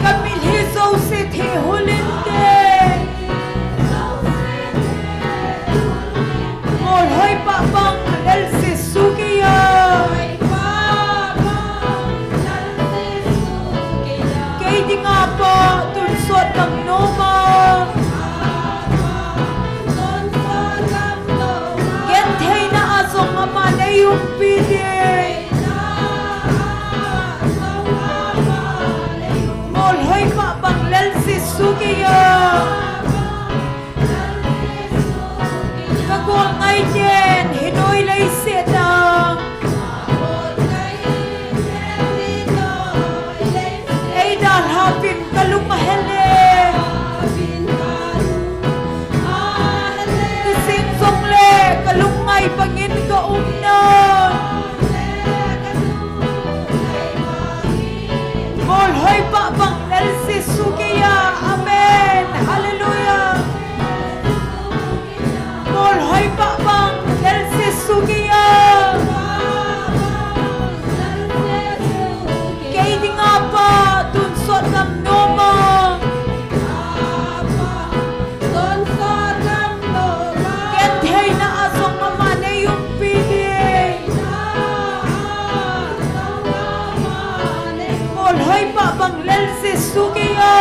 Kami hizo se the hulinde Mol hoy pa bang lel se sukiya Kay di nga pa tunsot ng noma Gentay na asong ama na yung pidi Mol hoy pa bang lel se sukiya Kagol ngay din hinoy lay setang Ay dal hapin kalumahele Kasing songle kalungay pangin kaumna Mol hoy pa bang lel se sukiya Amen Hallelujah Mol hoy pa bang lel se sukiya Kay di nga pa tunsot ng noma Gentay na asong ama na yung pili Mol hoy pa bang lel se sukiya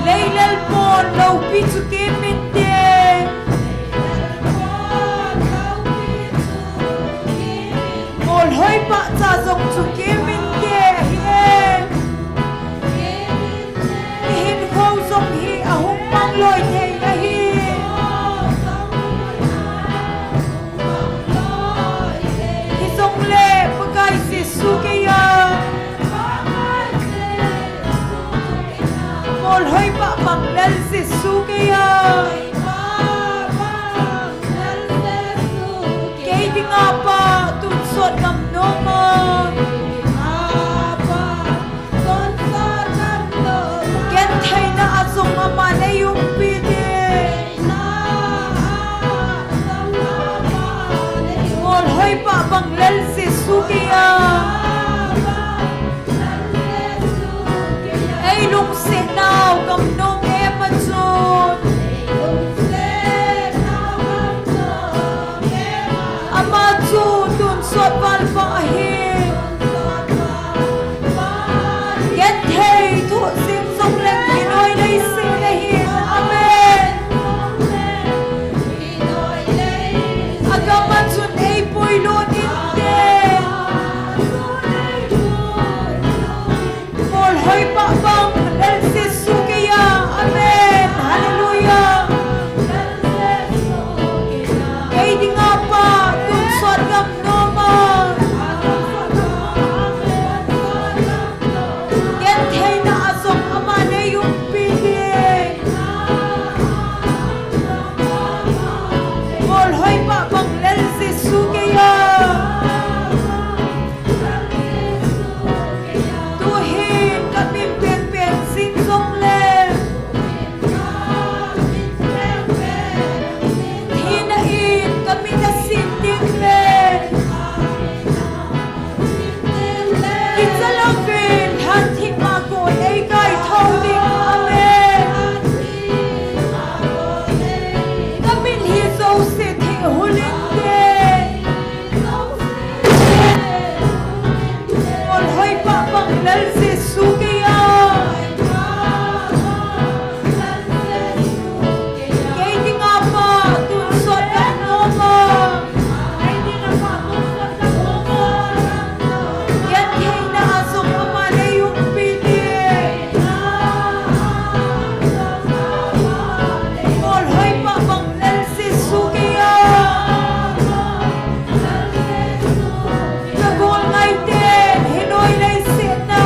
Leilal mo law pitsuki minde Mol hoy pa tsazong tsuki minde Hin khâu zong hi ahung mang loi thei na hi Hi zong le pakai si sukiya Mol hoy pa bang lel si sukiya Kay di nga pa tunsot ng noma Gentay na asong ama na yung pidi Mol hoy pa bang lel si sukiya Ay lung sinaw kam nong ematsun Amatsun tunsot palpahin Gentay to sim song leng hinoy lay sinahin Amen Agamatsun ay puylon inde Mol hoy pa bang lel si sukiya Amen Hallelujah Kay di nga pa tunsot ng noma Gentay na asong ama na yung pili Mol hoy pa bang lel si sukiya Tuhin kami pen sing song le Hinain kami na sinding le Kitsalapin hanti magon ay kay tawding Amen Kami hizo si ting hulinde Mol hoy pa bang lel si sukiya Kay di nga pa tunsot ng noma Gentay na asong ama na yung pili Mol hoy pa bang lel si sukiya Kagol ngay din hinoy lay sena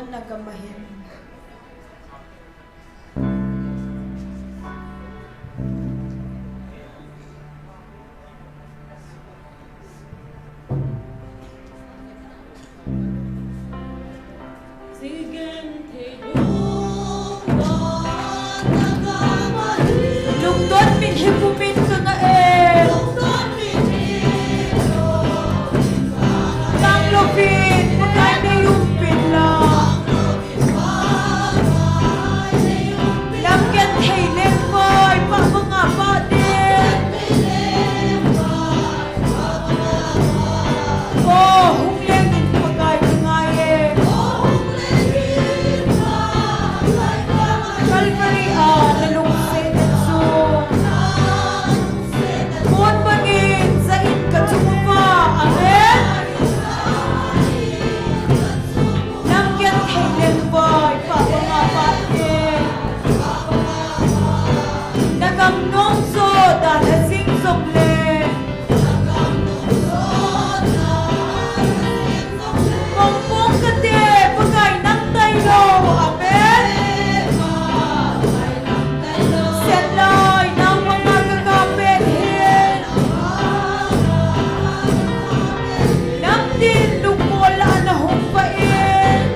Tuan nagamahin. Lungdon min hipumin ka nga eh. Kang lupin, magay na yung pila. Lamgan hay lempay, pa mga patin. Oh, hunglengin magay nga eh. Calvary nalungsin at so. Buwan bangin sa inkatsupa. Amen? Lamgan hay lempay, pa mga patin. Nagamnong so, dalasing somle. Kumpong kate, pagay ng tayo. Amen? Senlay ng mga kakapenhin. Nang din lumola na humpain.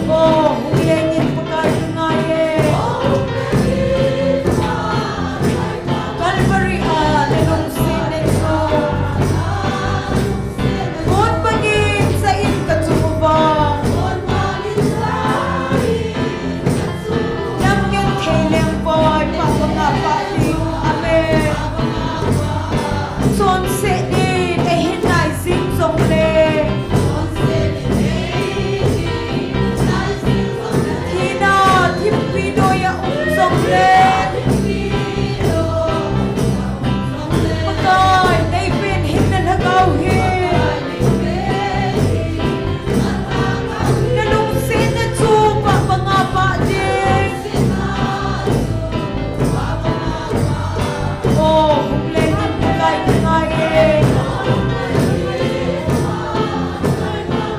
Oh, hulengin pagay ngayon. Calvary nalungsin at so. Buwan bangin sa inkatsuba. Lamgan kay lempay, pa mga pating. Amen. Sonse din ay hinay simsongle. Hina timpido ya umsongle. Pagay na ipinhin na nagawin. Nalungsin at supa mga pating. Oh, humlengin pagay ngayon.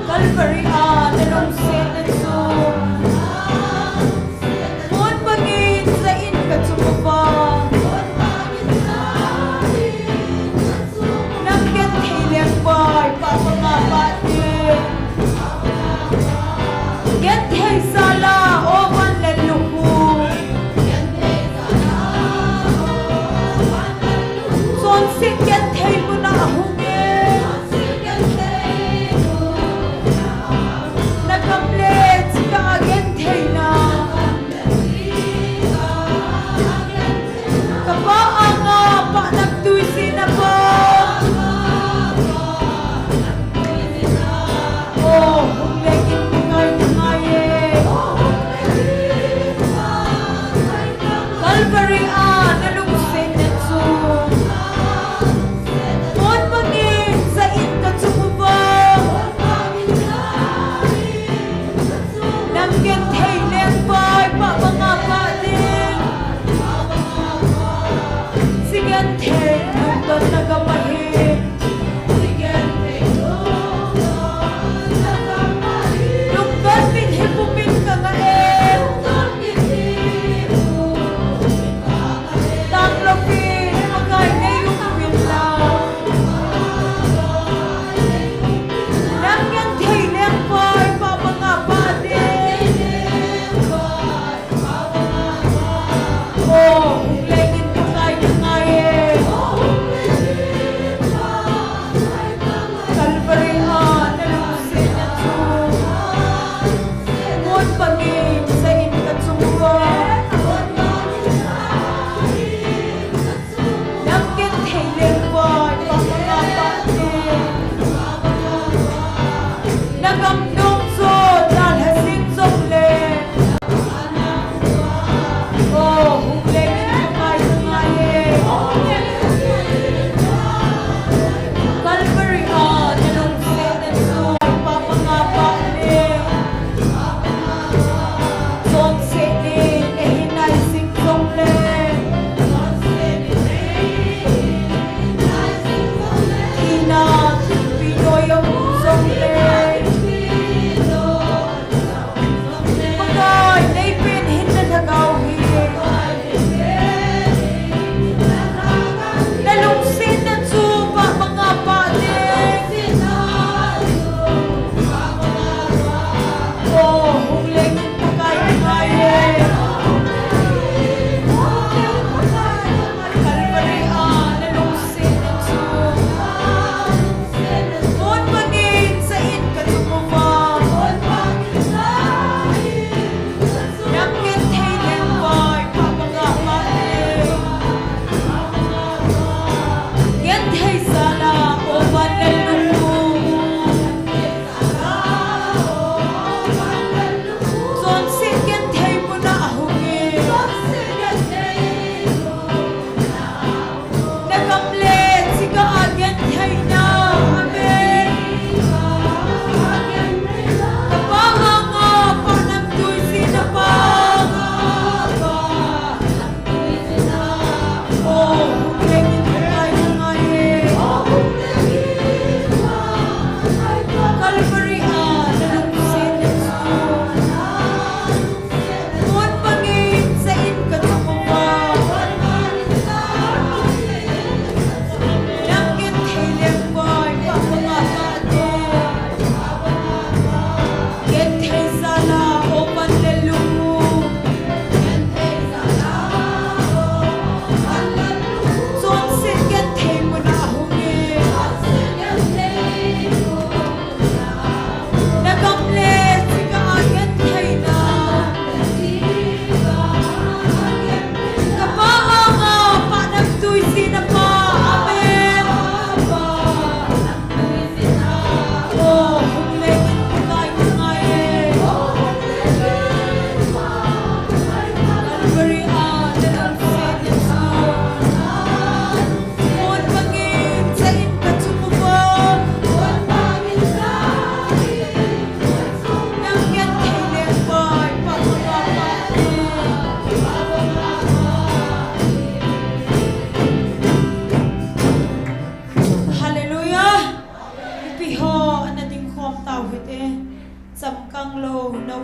Calvary nalungsin at supa. Buwan bangin sa inkatsupa. Lamgan kay lempay, pa mga pating. Get hay sala, o manlaluko. Sonse get hay mo na ahungin. Nagamblet, kaagent hay na. Kapaan nga, pa nagtuisi na pa. Oh, humlegin mo ngayon. Calvary nalungsin at so. Buwan bangin sa inkatsuba. Lamgan hay lempay, pa mga pating.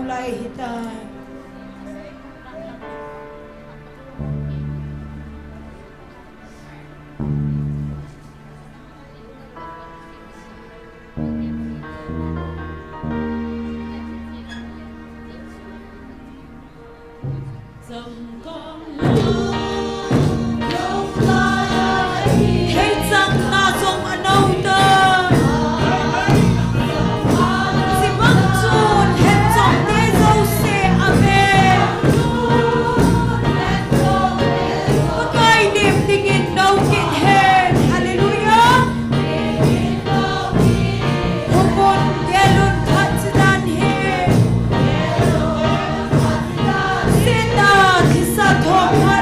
lai hitai Hãy subscribe cho kênh Ghiền Mì Gõ để không bỏ lỡ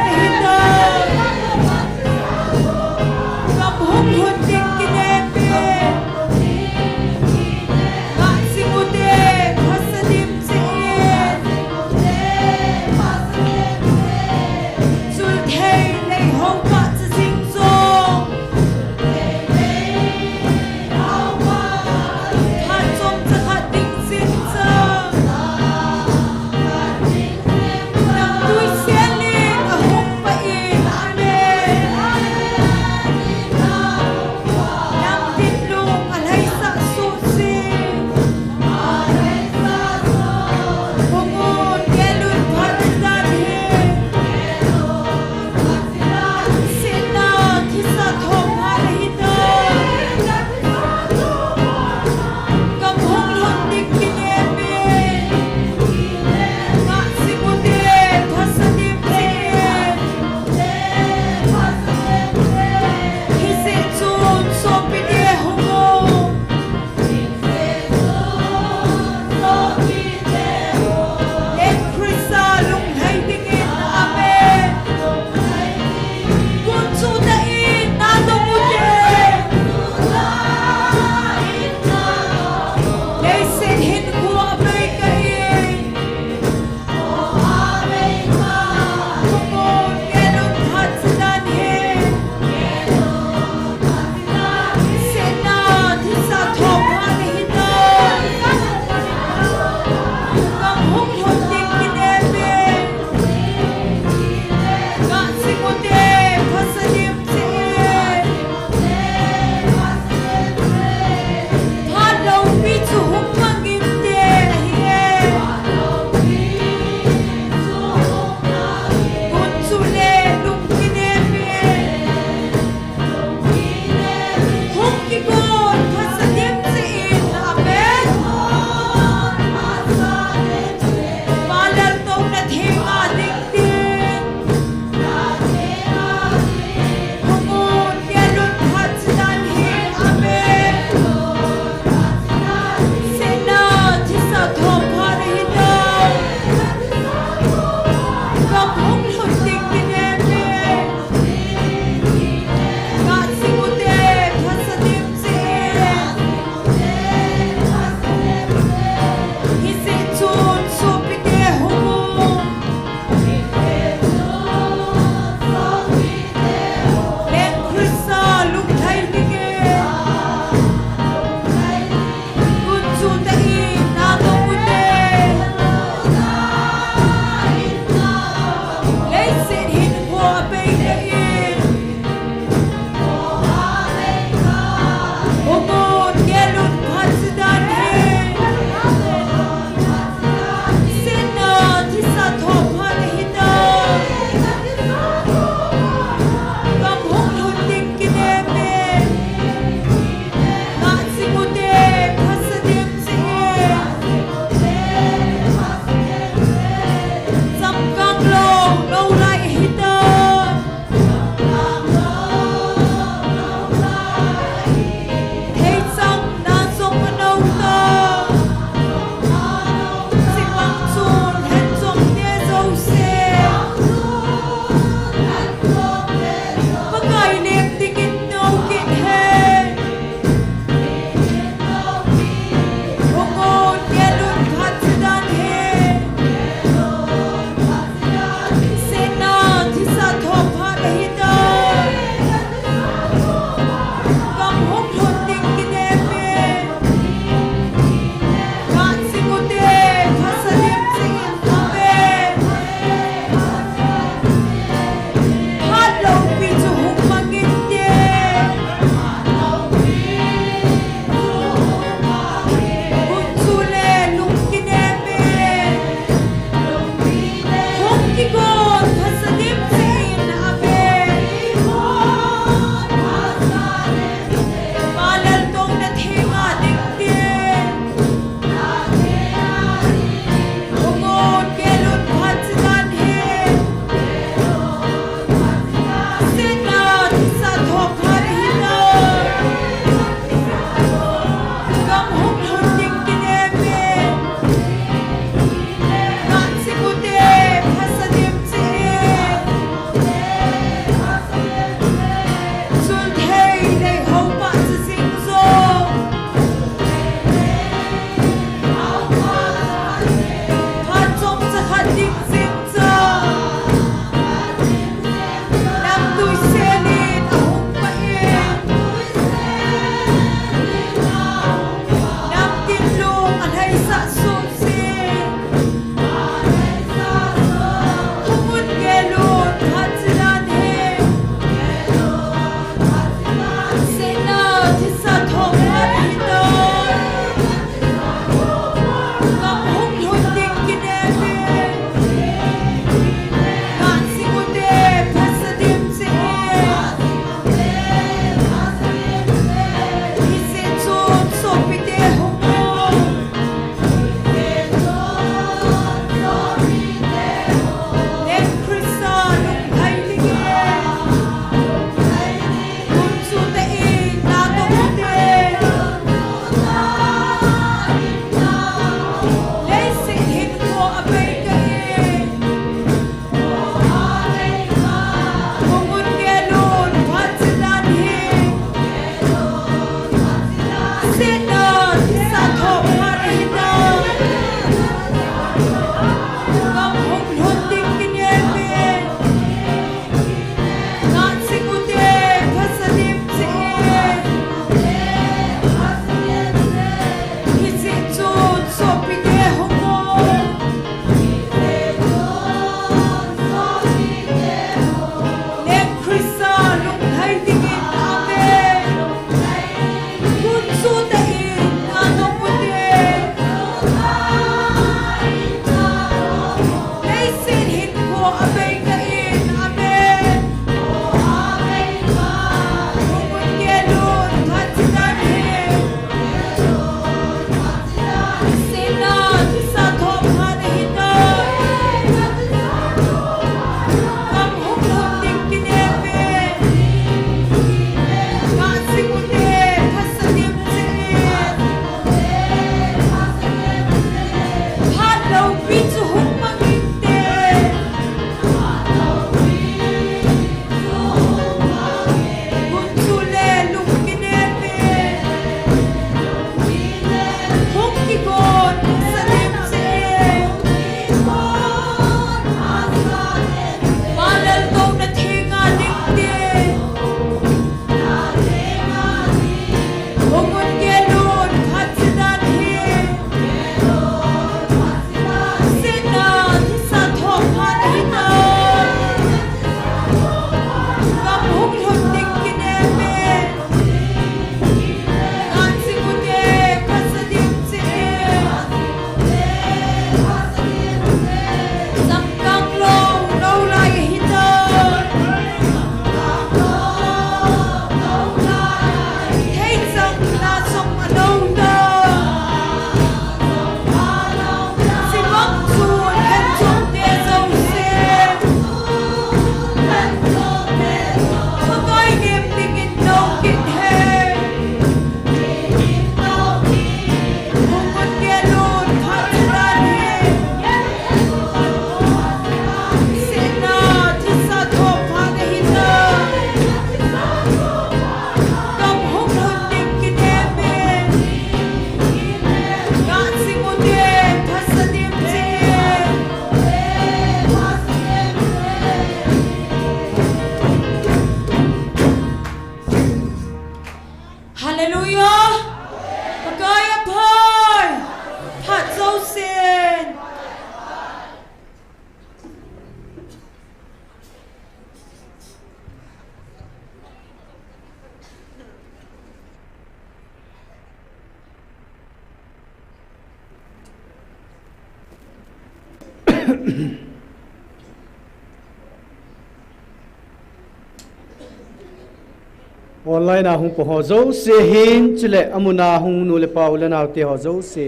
online na hung po ho zo se hin chile amuna hung nu le pau le naw te ho zo se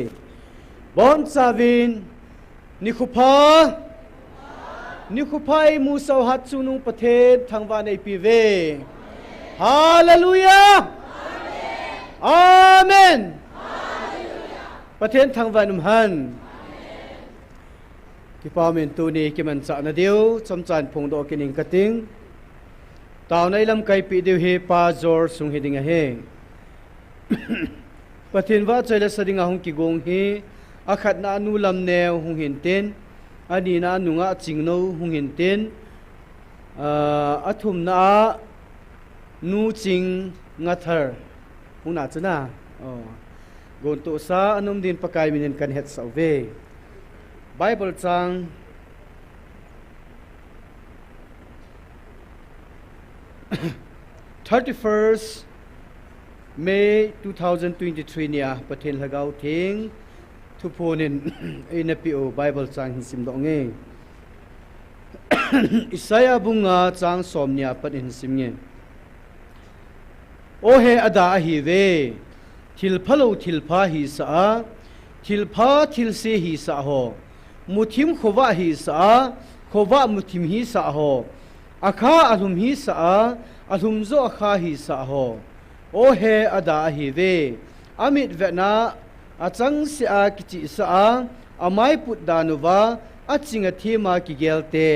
bon savin nikhupai mu sau hat chu nu pathe thangwa nei pi ve hallelujah amen pathen thangwa num han ki pa men tu ni ki man cha na deu chom chan phung do kining kating tao nay lam kai pi deu he pa zor sung he ding a he pathin wa chela sading a hung ki gong he akhat na nu lam neu hung hin ten ani na nu nga ching no hung hin ten athum na nu ching nga thar hung na chana gon to sa anum din pakai minin kan het sau ve bible chang 31st May 2023 nia pathin lagau thing thu phonin NPO Bible chang hin sim dong nge Isaiah bunga chang somnia patin sim nge o he ada hi ve thil phalo thil pha hi sa thil pha thil se hi sa ho muthim khowa hi sa khowa muthim hi sa ho akha alhum hi sa alhum zo akha hi sa ho o he ada hi ve amit vena achang si a kichi sa amai put danuwa achinga thema ki gelte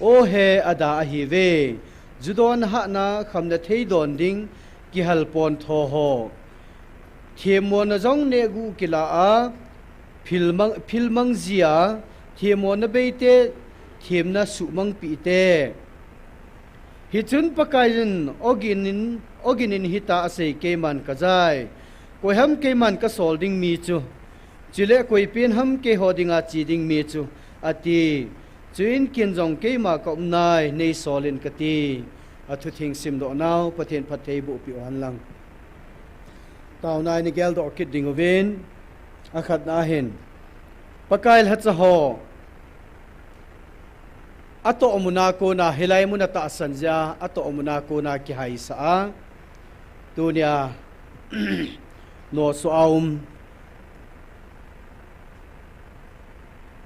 o he ada hi ve judon ha na khamna thei don ding ki halpon tho ho themon jong ne gu kila a philmang zia themon beite themna sumang pi te hichun pakaijin oginin hita ase keman kajai koi ham keman ka solding mi chu chile koi pin ham ke hodinga chiding mi chu ati chuin kinjong keima kom nai nei solin kati athu thing sim do naw pathen phathei bu pi wan lang taw nai ni gel do kid ding oven akhat na hen pakail hatsa ho ato omuna ko na hilay mo na ta sanja ato omuna ko na ki hay sa tunya no so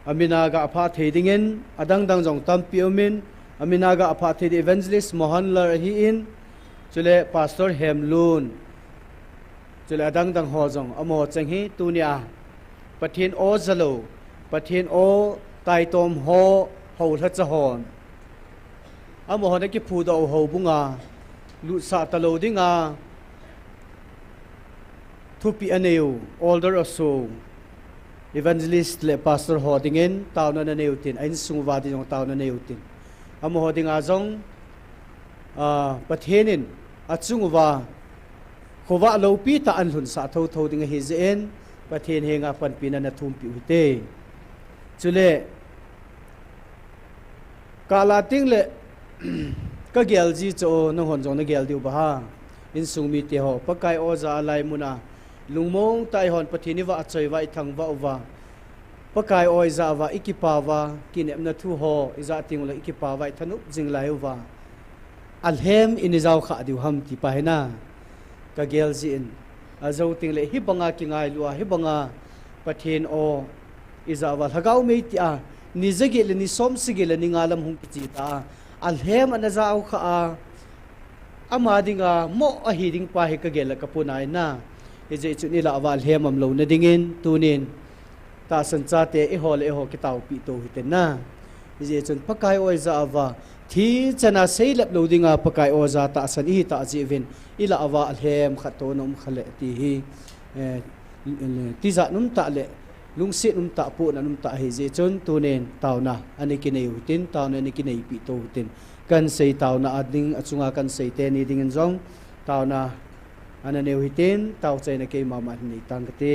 aminaga apha thedingen adang dang jong tampiomin aminaga apha thedi evangelist mohan lar hi in chule pastor hemlun chule adang dang ho jong amo changhi tunya pathin o zalo pathin o tai tom ho hầu thắt cha hòn amo hòn ki phu do ho bunga lu sa talo dinga thupi aneu older also evangelist le pastor hodingen tauna na neutin ain sungwa di jong tauna neutin amo hodinga jong pathenin achungwa khowa lopi ta anlun sa tho tho dinga hizen pathen henga panpina na thumpi ute chule kala ting le ka gel ji cho na hon jong na gel diu ba ha in sung mi te ho pakai oza lai muna lungmong tai hon pathini wa achoi wa ithang wa wa pakai oi za wa ikipa wa kinem na thu ho iza ting le ikipa wa thanup jing lai wa alhem in izau kha diu ham ti pa hena ka gel ji in azau ting le hi banga ki ngai lua hi banga pathin o iza wa lagau mei ti a ni zage le ni som sige le ni ngalam hung ki ta alhem anaza au kha amadinga mo a hiding pa he ka gel ka punai na eje chu ni la wal hem am lo na dingin tunin ta san cha te e ho ki taw pi to hiten na eje chun pakai oi za awa thi chana sei lap lo dinga pakai o za ta san hi ta ji ven ila awa alhem khato nom khale ti hi ti za num ta le lung se num ta po na num ta he je chon tunen tauna ani kinei hutin tauna ni kinei pi to hutin kan sei tauna ading achunga kan sei te ni dingin jong tauna ana neu hitin taw chai na ke mama ni tangte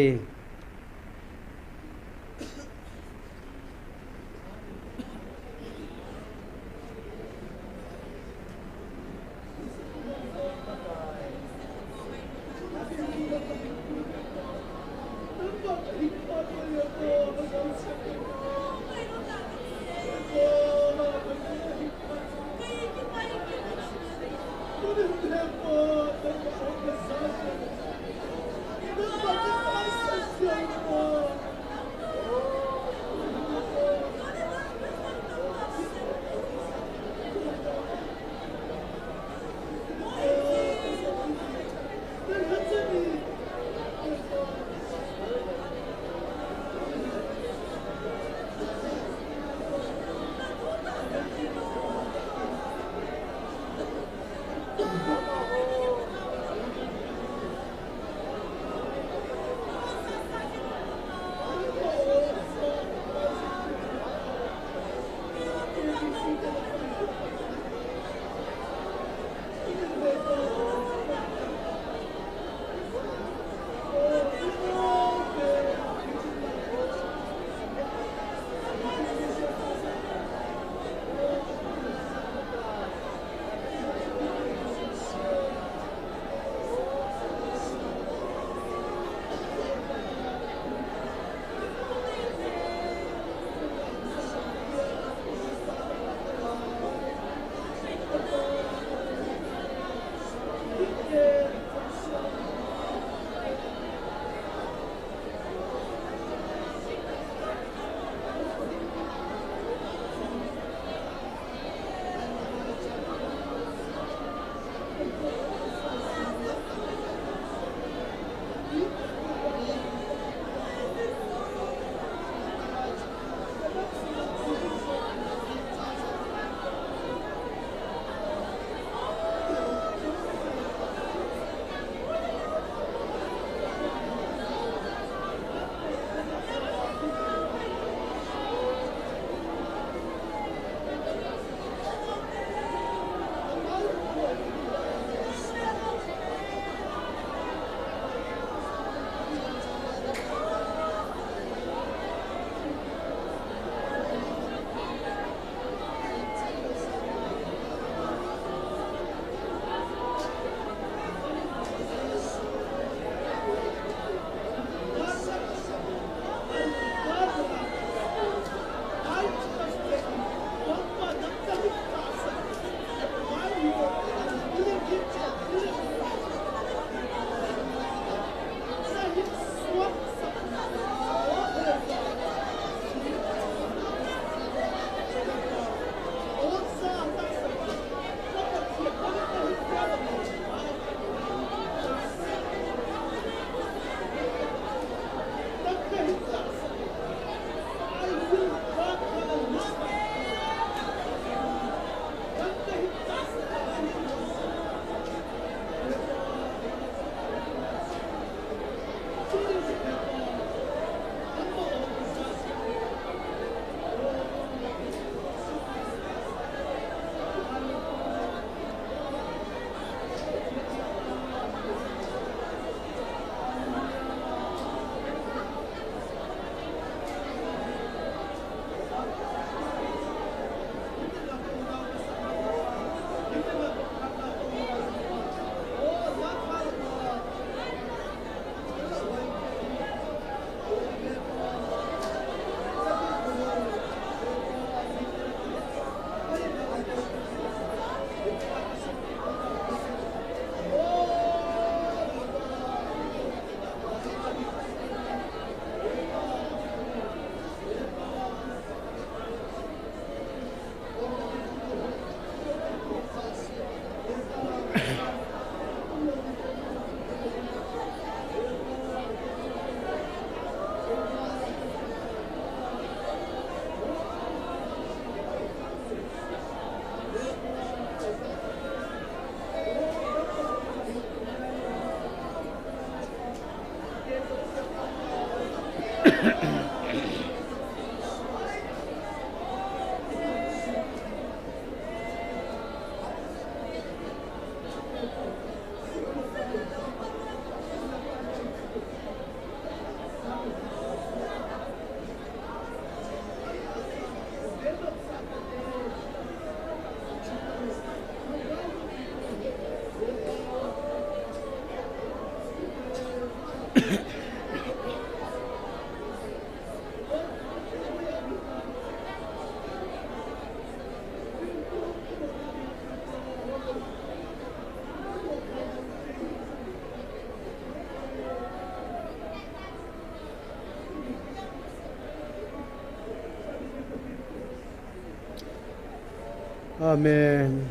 Amen.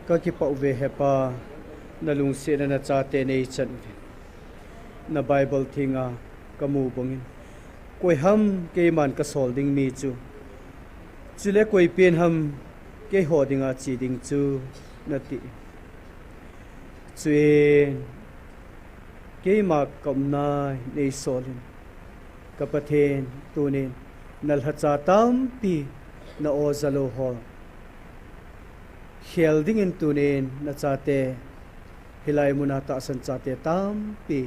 Ka ki pau ve hepa na lung se na cha te nei chan na Bible thinga kamu bongin koi ham ke man ka sol ding mi chu chule koi pen ham ke ho dinga chi ding chu na ti chue ke ma kam na nei solin ka pathen tu ne nal ha cha tam pi na o zalo ho helding in tunin na chate hilai muna ta san chate tam pi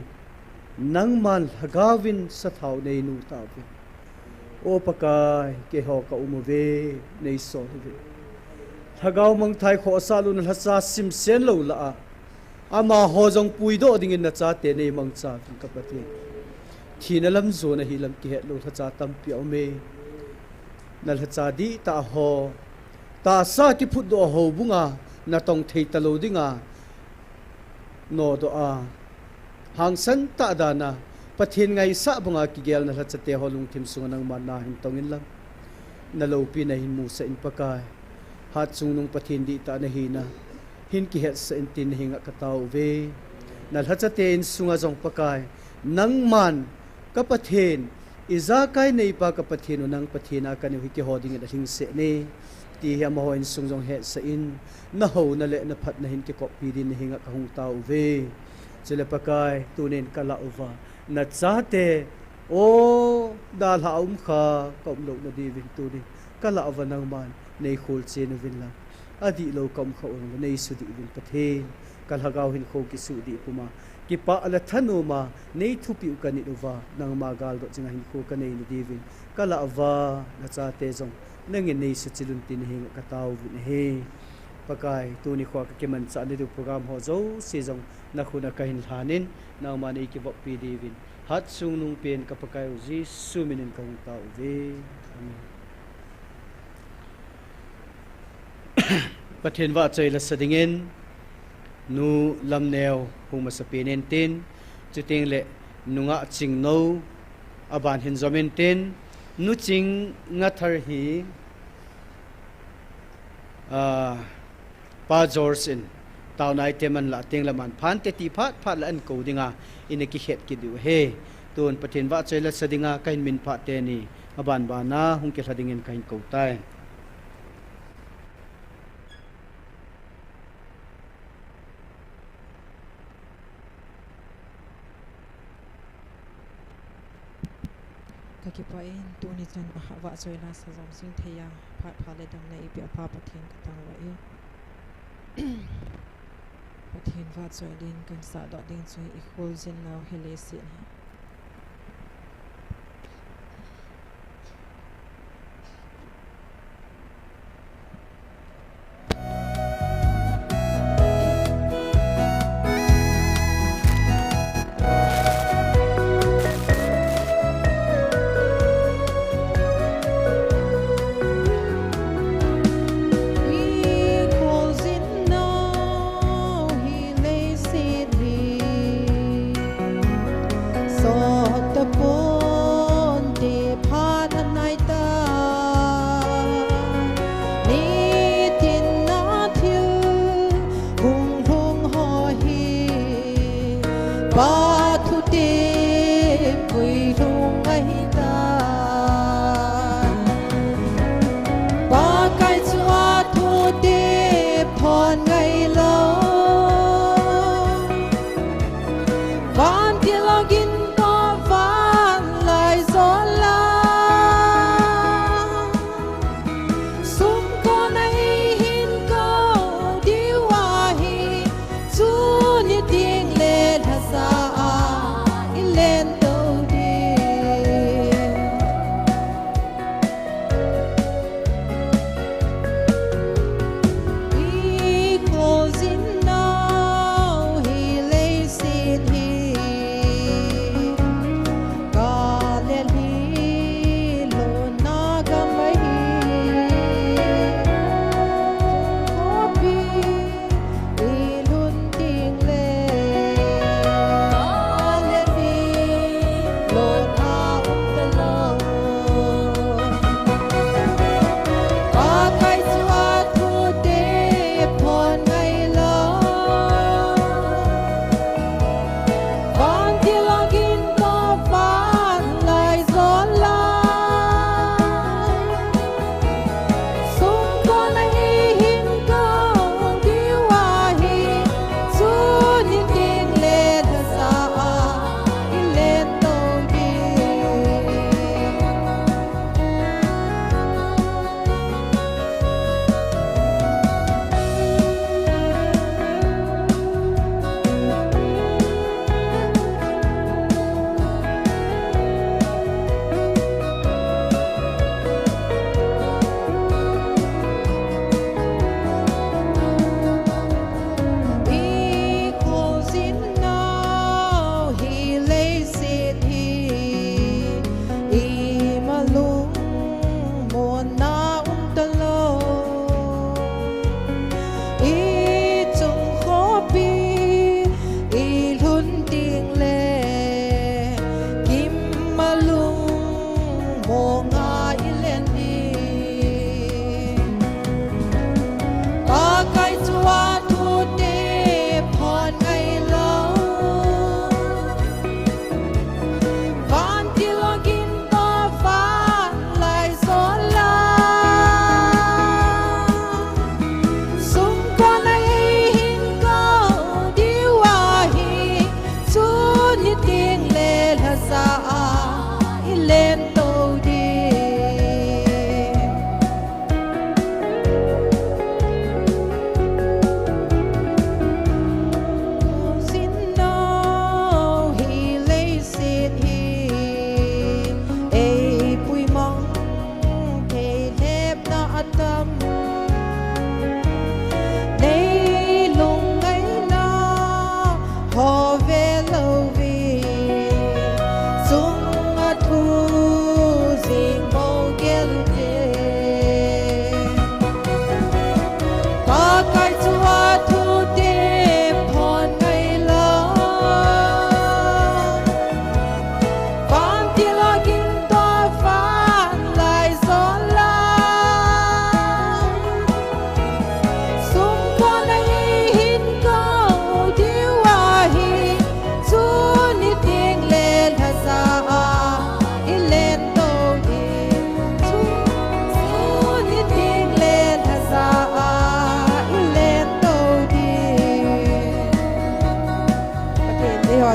nangman hagawin sa thau nei nu ta vi o pakai ke ho ka umuve nei so vi hagaw mang thai kho salun la sa sim sen lo la ama ho jong pui do ding in na chate nei mang cha ka pati thina lam zo na hi lam ki het lo tha cha tam pi o me nal ha cha di ta ho ta sa ki phut do ho bunga na tong thei ta lo dinga no do a hang san ta da na pathin ngai sa bunga ki gel na chate ho lung thim sunga nang man na hin tong in lam na lo pi na hin mu sa in pakai hat chung nung pathin di ta na hi na hin ki het sa in tin hinga ka tau ve nal ha chate in sunga jong pakai nang man ka pathin iza kai nei pa ka pathin nang pathina ka ni ki hoding da hing se ne ti hi ma hoin sung jong he sa in na ho na le na phat na hin ki copy din hinga ka hung tau ve chele pakai tunen kala uwa na chate o dal ha kha kom lo na di vin tu ni kala awa nang man nei khol che no vin la adi lo kom kha ong nei su di vin pathen kal ha gaw hin kho ki su di puma ki pa ala thanu ma nei thu pi ka ni uwa nang ma gal do chinga hin kho ka nei ni di vin kala awa na chate jong nangin nei su chilun tin hinga ka tau vin he pakai tu ni khwa ka keman cha ni du program ho zo si jong na khuna ka hin thanin na ma nei ki bok pi di vin hat sung nung pen ka pakai ji suminin ka hung tau ve amen pathen wa chai la sadingen nu lam neo huma sa penen tin chuting le nunga ching no aban hin zomen tin nu ching nga thar hi pa George in Taona teman la ting laman phan te ti phat phat la an ko dinga in ki het ki du he ton pathen wa chai la sadinga kain min pha te ni aban ba na hung ke thadingen kain ko tai kakipain tuni chan wa choi na sa jong sing theya phat phale dang nei pi apa pathin ka tang wa e pathin wa choi din kan sa do ding choi I khol jin naw hele si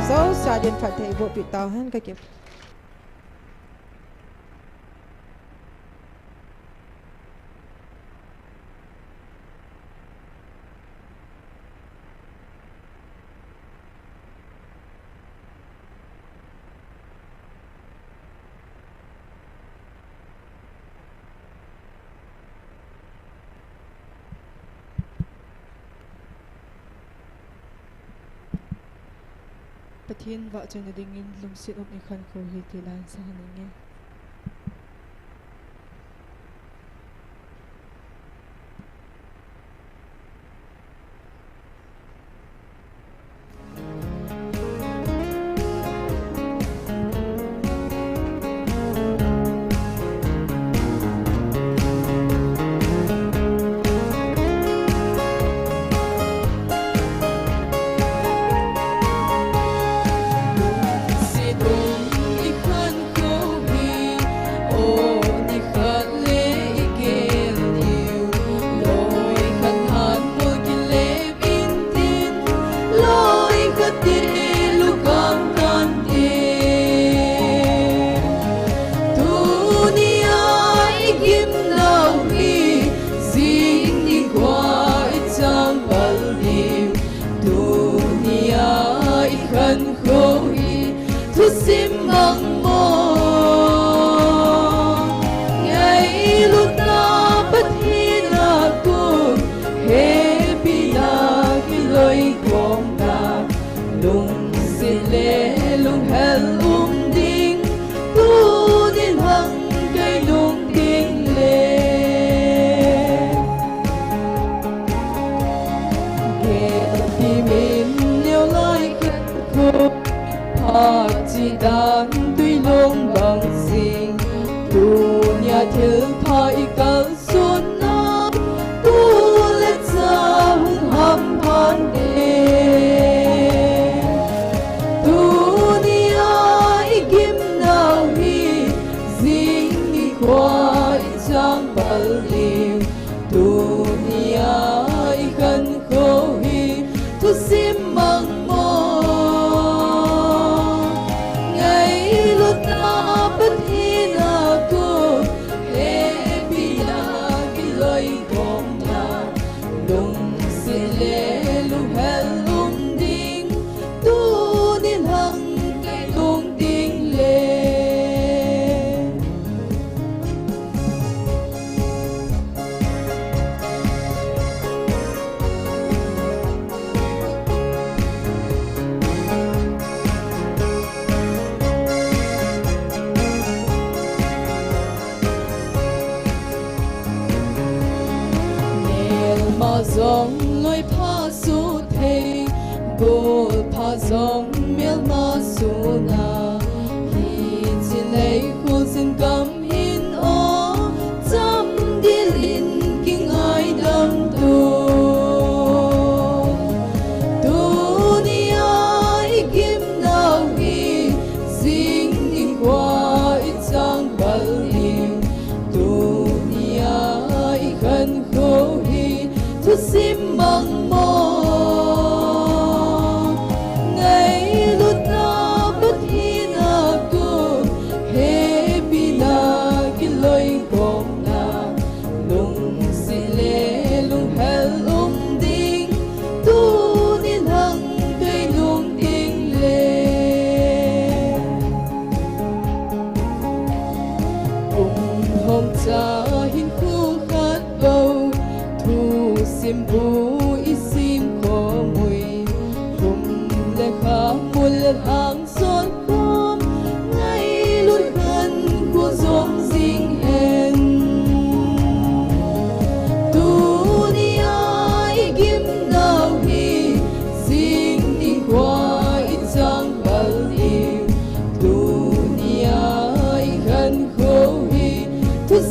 zo sa din phat thei bo pi taw han ka ke pathian wa chana dingin lungsit op ni khan ko hi tilan sa haninge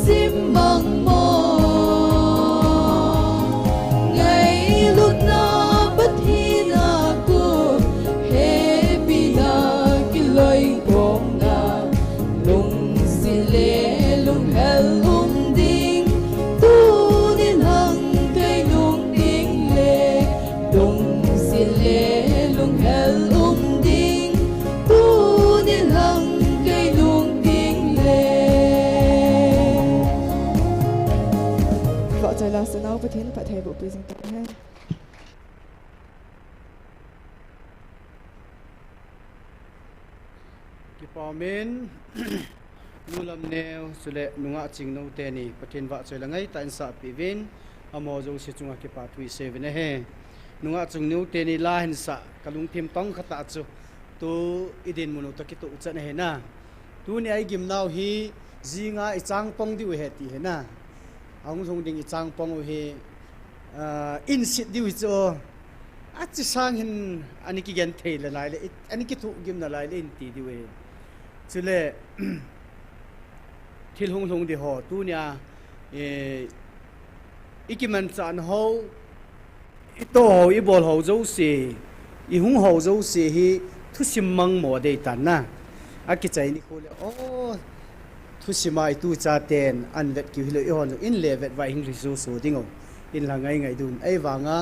Sim mong mo ngày lúc jing to he ki pamin nulam neo sule nunga ching no te ni pathin wa choi langai ta insa pivin amo zo si chunga ki pa thui 7 he nunga chung nu te ni la hin sa kalung thim tong khata chu tu idin munu ta ki tu chan he na tu ni ai gim nau hi zinga I chang pong di we he ti he na ang song ding I chang pong he in sit di cho a chi sang hin ani ki gen thei la lai le ani ki thu gim na lai le in ti di we chule thil hung hung di ho tu nya ikiman chan ho I to ho I bol ho zo se I hung ho zo se hi thu sim mang mo de tan na a ki chai ni ko le o thu simai tu cha ten an let ki hilo I hon in levet wa english zo so dingo in la ngai ngai dun ai wanga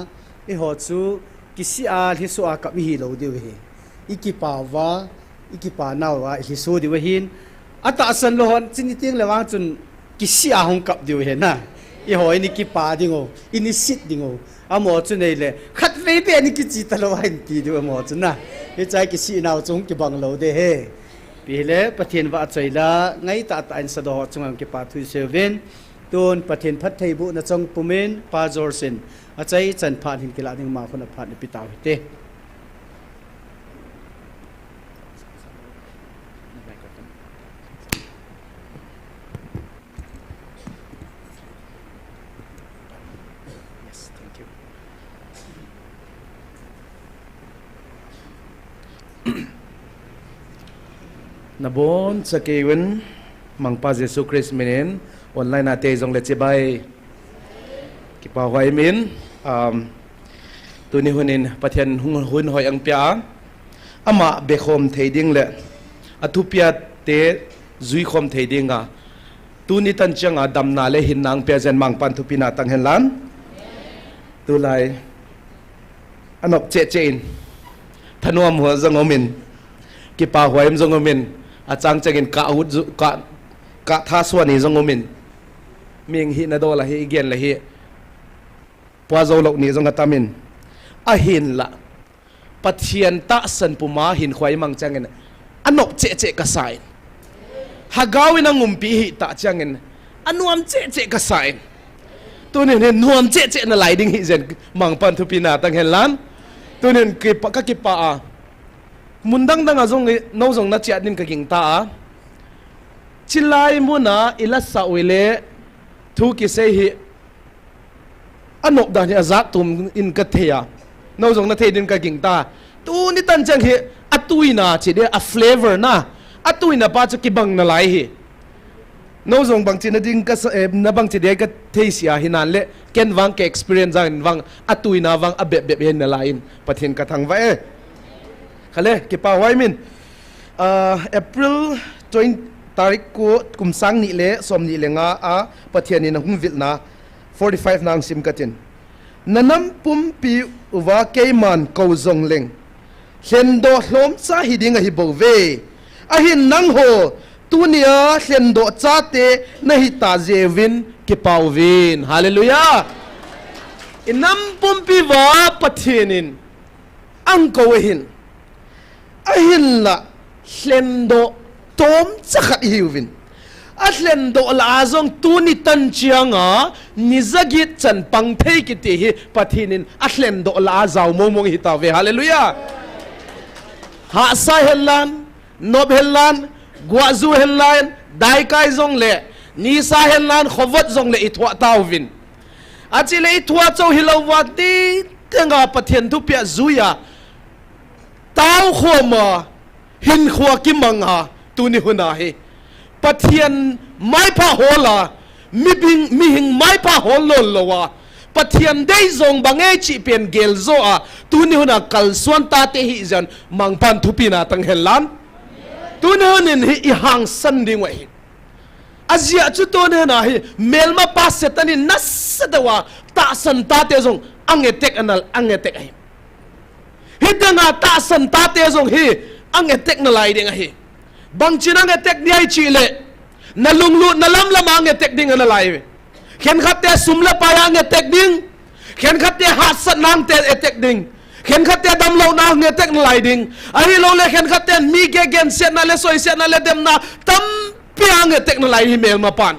I ho chu ki si a hi so a ka mi hi lo de we iki pa wa iki pa na wa hi so de we hin ata san lo hon chin ting le wang chun ki si a hong kap de we na I ho ni ki pa dingo ini sit dingo amo chu nei le khat ve be ni ki chi ta lo hin ti de mo chu na he chai ki si naw chung ki bang lo de he pi le pathin wa chai la ngai ta ta in sa do chung ki pa thui 7 ton pathin phat thei bu na chong pumen pa jor sin a chai chan phan hin ki la ding ma khona phan pi taw te Nabon sa kewin mangpa Jesu Christ minin online ate zong leche bay kipa hoy min tuni hunin pathian hun hoy ang pia ama bekhom theiding le atupia te zui khom theiding a tuni tan changa damna le hinnang pia jen mangpan thupina tang henlan tulai anok che chein thanuam ho zangomin kipa hoy em zangomin achang changin ka ut ka tha swani zangomin ming hi na do la hi gen la hi pwa zo lok ni zong atamin a hin la pathian ta san puma hin khwai mang changin anok che che ka sai hagawin ang umpi hi ta changin anuam che che ka sai tunin hin nuam che che na lai ding hi zen mang pan thu pina tang helan tunin ka ki pa a mundang dang azong no zong na chat nim ka king ta a chilai muna ila sa wile thu ki sei hi anok da ni azak tum in ka theya no zong na the din ka king ta tu ni tan chang hi atuina chi de a flavor na atuina pa chu ki bang na lai hi no zong bang chi na ding ka na bang chi de ka theisia hinan le ken wang ke experience ang wang atuina wang abe be hen na lain pathin ka thang wa e khale ki pa wai min April 20 tarik ko kumsang ni le som ni le nga a pathian ni na hum vil na 45 nang sim katin nanam pum pi uwa keiman ko zong leng hlendo hlom cha hiding a hi bo ve a hin nang ho tunia hlendo cha te na hi ta jewin ki pawin hallelujah inam pum pi wa pathienin ang ko hin a hin la hlendo tom chakhat hiwin atlendo la azong tuni tan chianga nizagit chan pangthei kiti hi pathinin atlendo la azaw momong hitawe hallelujah ha sa hellan nob hellan guazu hellan dai kai zong le ni sa hellan khowat zong le ithwa tawin achile ithwa chaw hilawati tenga pathian thu pia zuya taw khoma hin khwa ki manga tuni huna hi pathian mai pa hola mi hing mai pa holo lowa pathian dei zong bangai chi pen gel zo a tuni huna kal swan ta te hi jan mangpan thupina tang helan tuni hunin hi I hang san ding wa hi azia chu to ne na hi melma pa setani nas dawa ta san ta te zong angetek anal angetek ai hidanga ta san ta te zong hi angetek na lai ding hi bang chinang attack ni ai chile na lunglu na lam lamang attack ding na lai khen khatte sumla payang attack ding khen khát te hat sat nang te etek ding khen khát te dam lo na nge tek lai ding ahi lo le khen khát te mi ge gen set na le soi set na le dem na tam piang nge tek na lai hi mel ma pan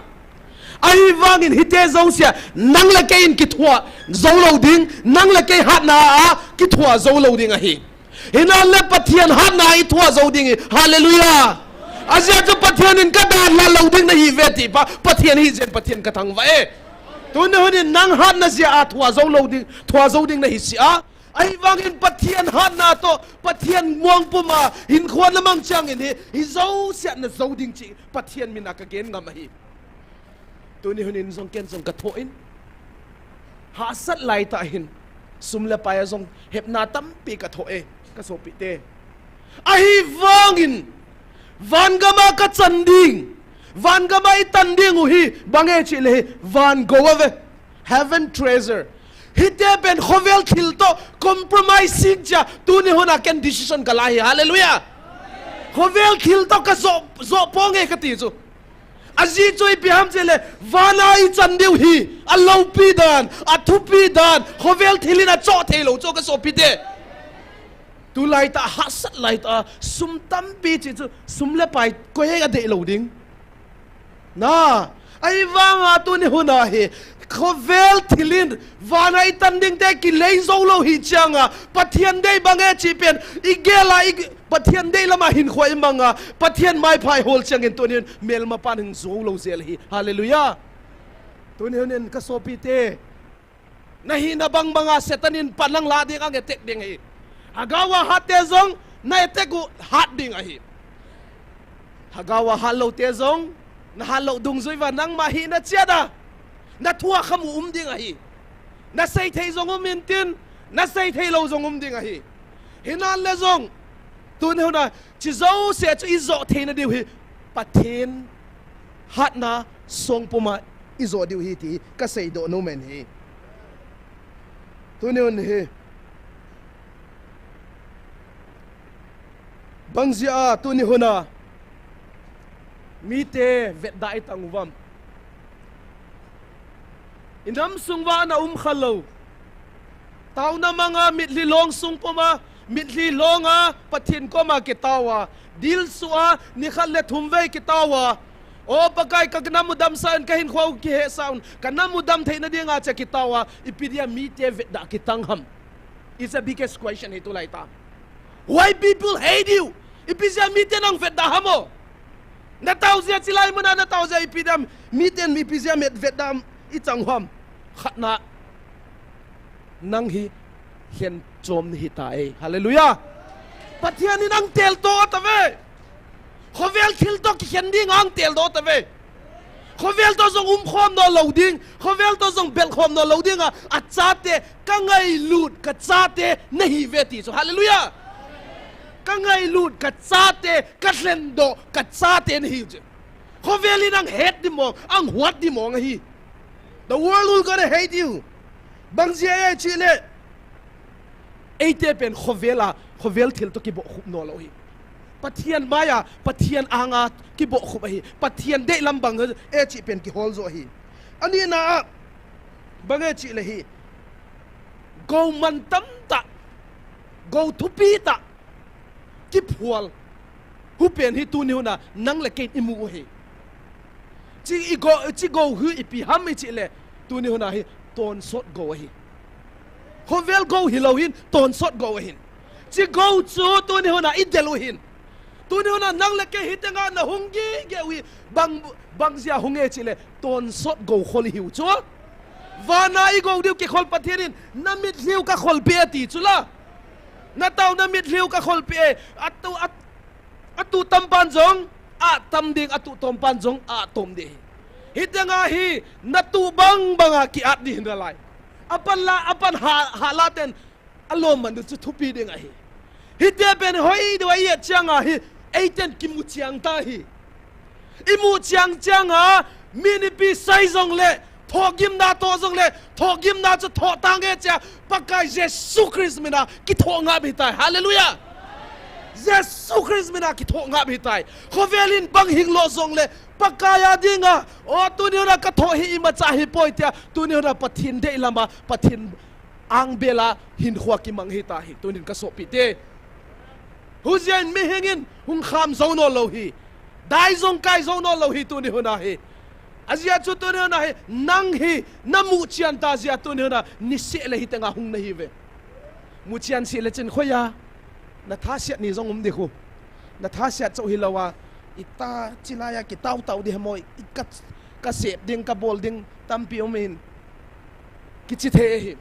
ai vang in hite zo sia nang le ke in ki thua zo lo ding nang le ke hat na a ki thua zo lo ding a hi hina le pathian hat na i thua zo ding hallelujah azia to pathian in ka da la lo ding na hi veti pa pathian hi jen pathian ka thang va e tu ne honi nang hat na sia a thua zo ding na hi sia ai vang in pathian hat na to pathian muang puma hin khwan lamang chang in hi zo sia na zo ding chi pathian mina ka gen ngam hi tu ni hunin zong ken zong ka tho in ha sat lai ta hin sum le pa zong hep na tam pi ka tho e ka so pi te ai vang in van gama ka chanding van gama I tanding hi bange chi le van go ave heaven treasure hite ben khovel khil to compromising cha tu ni hona ken decision ka lai hallelujah khovel khil to ka zo ponge ka ti chu azi choi piam chele vana I chandiu hi a lo pi dan a thu pi dan khovel thilina cho thelo cho ka so pi de tu lai ta hasat lai ta sum tam pi chi chu sum le pai ko he ga de lo ding na ai wanga tu ni huna hi khovel thilin vana I tanding te ki lei zo lo hi changa pathian dei bange chi pen igela pathian dei lama hin khoi manga pathian mai phai hol changin tunin mel ma pan hing zo lo zel hi hallelujah tunin ka so pi te nahi na bang banga setanin panlang la ding ang etek ding hi hagawa hate zong na etek ku hat ding a hi hagawa halo te zong na halo dung zoi wa nang ma hi na chiada na thua khamu ding a hi na sei thei zong min tin na sei thei lo zong ding a hi hinan le zong tu ne hona chi zo se chu izo theina diu hi pathin hat na song puma izo diu hi ti ka sei do no men hi tu ne hon hi bangzia tu ni hona mi te vet dai tangwam inam sungwa na khalo tauna manga mitli long sung puma mitli longa pathin ko ma kitawa dil suwa ni khalle thumve kitawa o pakai ka namudam san kahin khau ki he sound ka namudam theina dinga cha kitawa ipidia mi te da kitangham it's a biggest question he to laita why people hate you ipisia mi te nang vet da hamo na tauzia silai muna na tauzia ipidam mi ten mi pisia met vet dam itangham khatna nang hi hian chom hi tai hallelujah pathian in ang tel to tave khovel khil to ki hian ding ang tel do tave khovel to zong khom no loading khovel to zong bel khom no loading a chate ka ngai lut ka chate nahi veti so hallelujah ka ngai lut ka chate ka hlendo ka chate nahi khovel in ang het di mong ang huat di mong hi the world will gonna hate you bangzia chile eite pen khovel thil to ki bo khup no lo hi pathian maya pathian anga ki bo khup hi pathian de lambang e chi pen ki hol zo hi ani na bange chi le hi go man tam ta go thupi ta ki phual hu pen hi tu ni na nang le ken imu hi chi go hu ipi ham chi le tu ni na hi ton sot go hi khovel go hilohin ton sot go hin chi go chu tu ni hona idelohin tu ni hona nang le ke hitenga na hungi ge wi bang zia hunge chile ton sot go khol hiu chu wana I go diu ke khol pathirin na mit liu ka khol pe ti chula na taw na mit liu ka khol pe atu tampan jong a tam ding atu tompan jong a tom de hitenga hi na tu banga ki at di hindalai apan halaten alom man chu thupi ding a hi hite ben hoi do ye changa hi eiten kimu chiang ta hi imu chiang changa mini pi sai jong le thogim na to jong le thogim na chu tho tange cha pakai Jesus Christ mina ki thonga bi tai hallelujah Jesus Christ mina ki thonga bi tai khovelin bang hing lo jong le pakaya dinga o tu ni na ka tho hi ma cha hi poitia tu ni na pathin de lama pathin ang bela hin khwa ki mang hi ta hi tunin ka so pi te huzian mi hengin hung kham zo no lo hi dai zong kai zo no lo hi tu ni huna hi azia chu tu ni huna hi nang hi namu chian ta zia tu ni huna ni se le hi tanga hung na hi ve mu chian si le chen khoya na tha sia ni zong de khu na tha sia chau hi lawa ita chilaya ki tau tau di moi ikat ka sep ding ka bol ding tampi omin ki chi the hi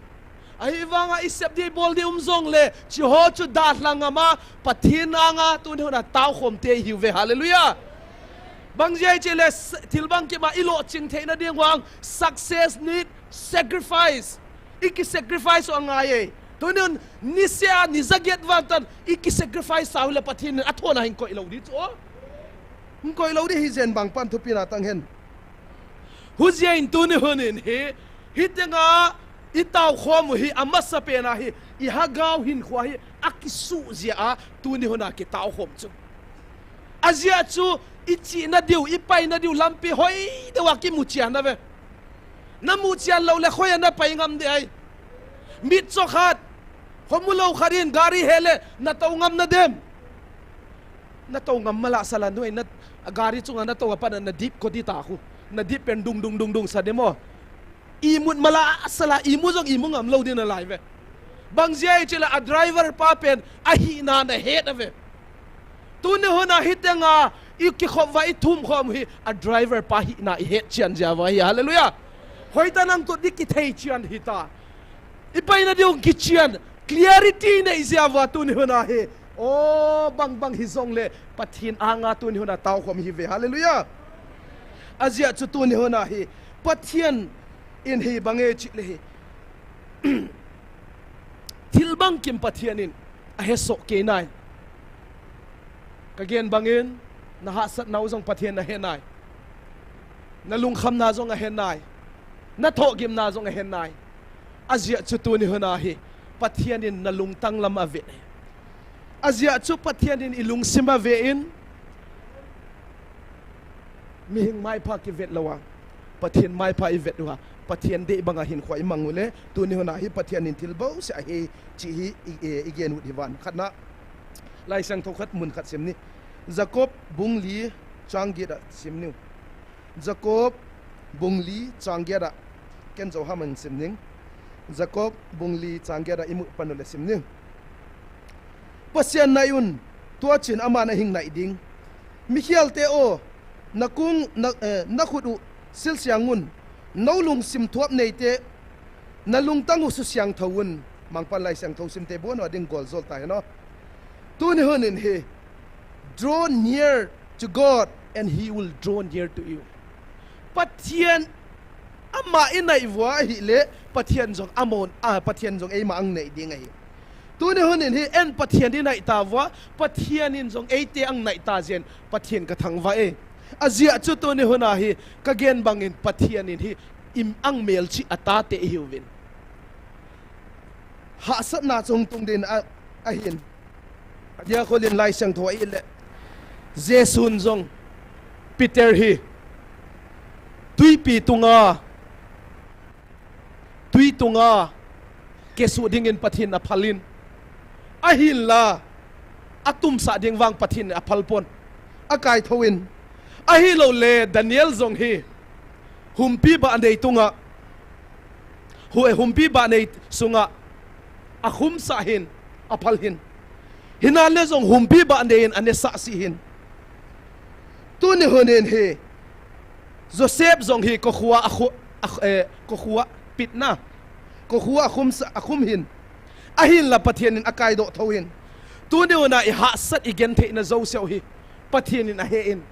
ai wanga isep di bol di zong le chi ho chu da langa ma pathina nga tu ni huna tau khom te hi ve hallelujah bang jai che le thilbang ki ma ilo ching the na ding wang success need sacrifice iki sacrifice anga ye tunin nisya ni zaget wantan iki sacrifice sa le pathin athona hin ko ilo di cho hin ko ilo di hi zen bang pan thu pina tang hen huziain tuni hunin he hitenga itaw khom hi amasa pena hi I hagaw hin khwa hi akisu zia tuni huna ki taw khom chu azia chu ichi na diu ipai na diu lampi hoi de wa ki muchian na ve na muchian lo le khoya na pai ngam de ai mit cho khat khomulo kharin gari hele na taw ngam na dem na taw ngam mala sala noi na gari chu na taw pa na dip ko di ta khu na dip pen dung dung dung dung sa demo imut mala sala imu jong imu ngam lo din alai ve bang jai chila a driver pa pen a hi na na het ave tu ne hona hitenga iki khom wa ithum khom hi a driver pa hi na het chian jawa hi hallelujah hoita nang to dik ki thei chian hita ipai na diong ki chian clarity na izia tu ne hona he o bang bang hi zong le pathin anga tu ne hona taw khom hi ve hallelujah azia chu tu ne hona hi pathian in hi bange chi le hi thilbang kim pathianin a he so ke nai kagen bangin na ha sat nau jong pathian na he nai na lung kham na jong a he nai na tho gim na jong a he nai azia chu tu ni hona hi pathianin na lung tang lam ave azia chu pathianin ilung sima ve in mi hing mai pha ki vet lawa pathian mai pha i vet wa pathian de banga hin khoi mangule tu ni hona hi pathian in thilbo sa hi chi hi igen ut hiwan khatna lai sang tho khat mun khat semni jacob bungli changira simnu jacob bungli changira ken zo haman simning jacob bungli changira imu panule simning pasian nayun tua chin amana hing nai ding mikhial te o nakung nakhudu sil siangun nolung sim thuap nei te nalung tangu su siang thawun mangpan lai siang thaw sim te bon wa ding gol zol ta no tu ni honin he draw near to God and he will draw near to you pathian ama inai wa hi le pathian jong amon pathian jong ei ma ang nei ding ai tu ni honin he en pathian ni nai ta wa pathian in jong ei te ang nai ta jen pathian ka thang wa e azia chu tu ni hona hi ka gen bangin pathian in hi im ang mel chi ata te hiwin ha sat na chung tung din a hin dia kholin lai sang thoi le jesun jong peter hi tui pi tunga kesu ding in pathin a phalin a hin la atum sa ding wang pathin a phalpon a kai thowin a hi lo le daniel zong hi humpi ba nei tunga humpi ba nei sunga a khum sa hin a phal hin hina le zong humpi ba nei ane sa si hin tu ni honen he joseph zong hi ko khuwa pitna ko khuwa khum hin a hin la pathian in akai do thoin tu ni ona I ha sat igen the na zo seo hi pathian in a he in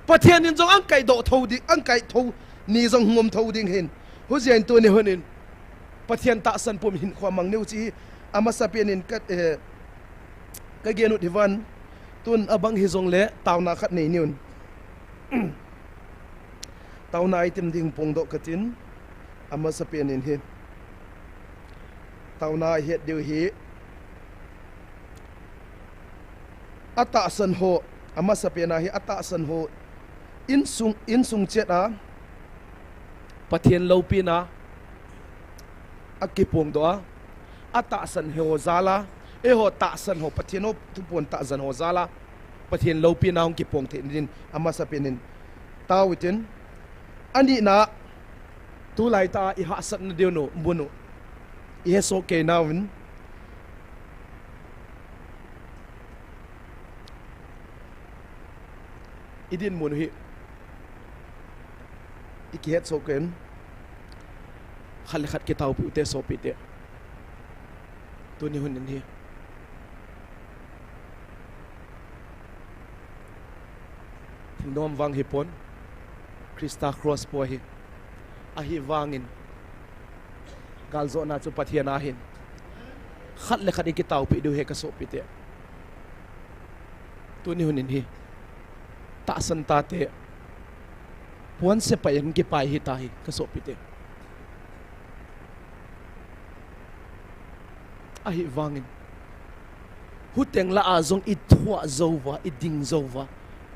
pathian in jong ang kai do tho di ang kai tho ni jong ngom tho ding hin hu jen tu ni honin pathian ta san pum hin khwa mang neu chi ama sapien in ka genut hivan tun abang hi jong le tauna khat nei niun tauna item ding pong do katin ama sapien in hin tauna het deu hi ata san ho ama sapiena hi ata san ho in sung cheta pathian lo pina akipong do ata san ho zala e ho ta san ho pathian ho tupon ta zan ho zala pathian lo pi naung ki pong the din ama sa penin tawitin ani na tu lai ta I ha sat na deu no bunu I he so ke nawin idin mun hi ikihet so ken khal khat ki taw pi te so pi te tu ni hun ni nom wang hi pon Krista cross po hi a hi wangin gal zo na chu pathian a hin khat le khat ki taw pi du he ka so pi te tu ni hun hi ta san ta te puan se pa yang ki pai hi ta hi ka so pi te a hi wangin huteng la a zong I thua zowa I ding zowa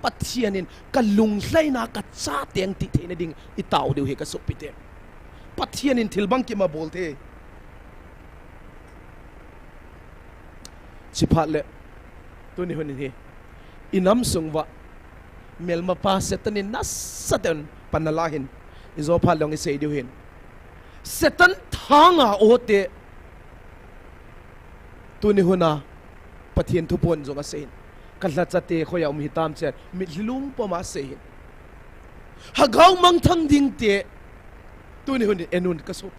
pathianin ka lung hlai na ka cha teng ti the na ding I taw deu he ka so pi te pathianin thilbang ki ma bolte chiphat le tu ni hun hi inam sungwa melma pa setanin nasaten panalahin izo phalong I sei deu hin setan thanga ote tu ni huna pathian thupon zonga sein kalla chate khoya mi tam che mi lung po ma sei hagaw mang thang ding te tu ni hun enun ka so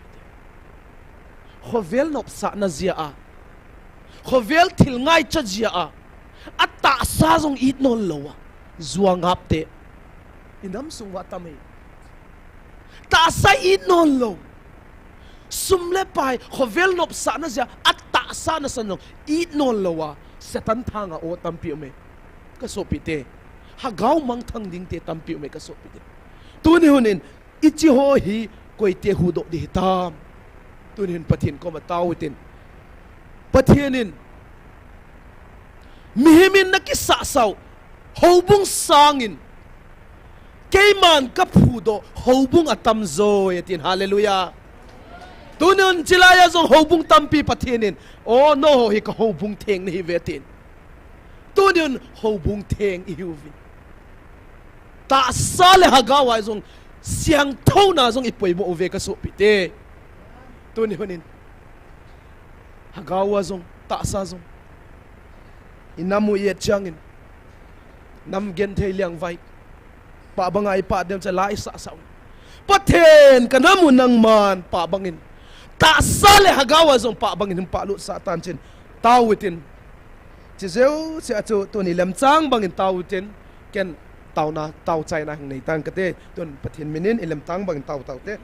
khovel nop sa na zia a khovel thil ngai cha zia a atta sa zong it non lowa zuang hap te inam sungwa tamai ta sa it non lo sumle pai khovel nop sa na zia atta sa na sanong it non lowa setan thanga o tampi me ka so pi te hagaw mang thang ding te tampi me ka so pi te tu ni hunin ichi ho hi koi te hu do di tam tu ni hun pathin ko ma tawitin pathianin mihimin na ki sa saw hobung sangin kayman ka phudo hobung atam zo yatin hallelujah tunun chilaya zong hobung tampi pathianin oh no hi ka hobung theng ni vetin tunun hobung theng I huvin ta sale hagawa zong siang thona zong ipoi mo ove ka so pite tuni hunin hagawa zong ta sa zong inamu ye changin nam gen thei liang vai pa bangai pa dem cha lai sa sa pathen kanamu nang man pa bangin ta sale hagawa zong pa bangin pa lu sa tan chin tawitin chizeu se achu tuni lam chang bangin tawitin ken tauna tau chai na hang nei tang kate tun pathin minin ilam tang bangin tau tau te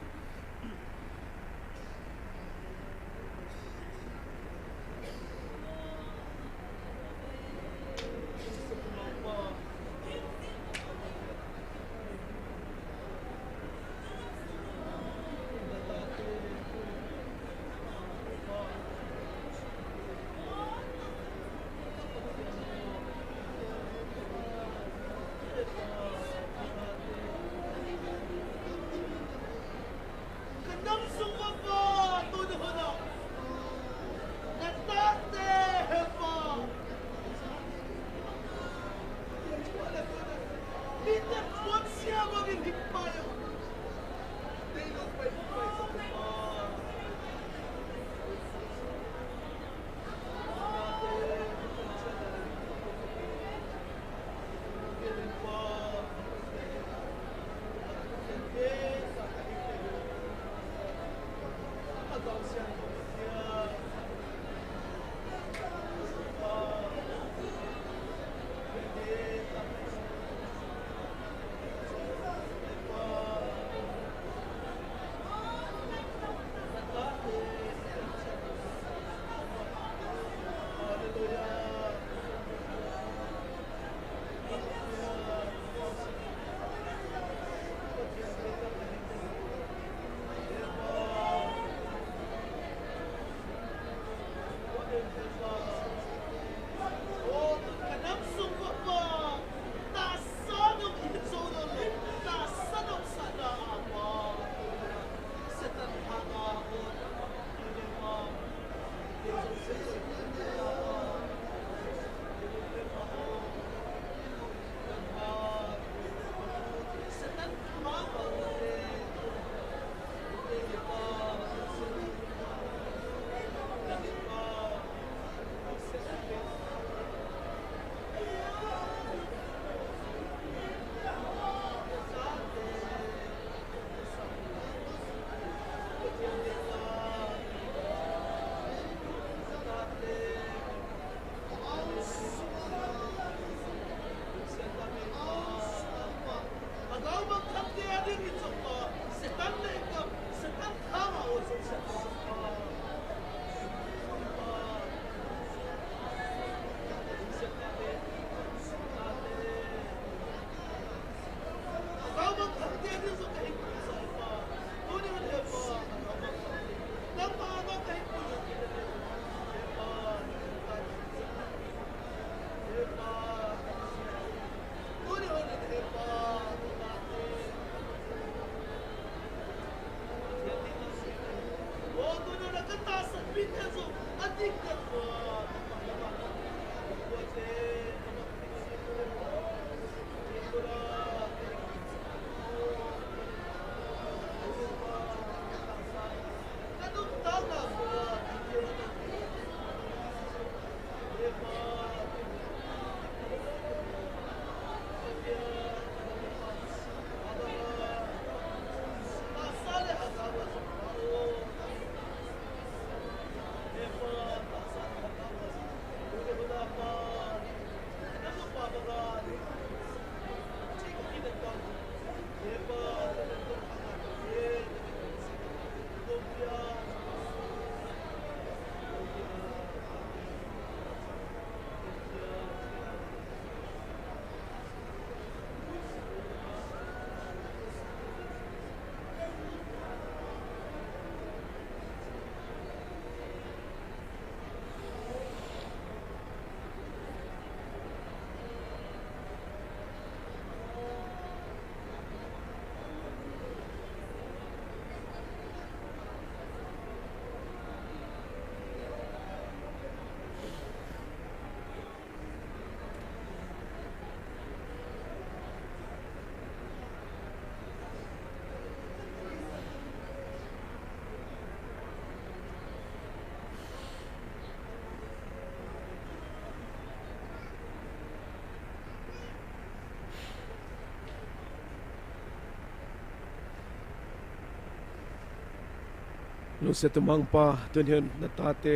lu se tumang pa tun hian na tate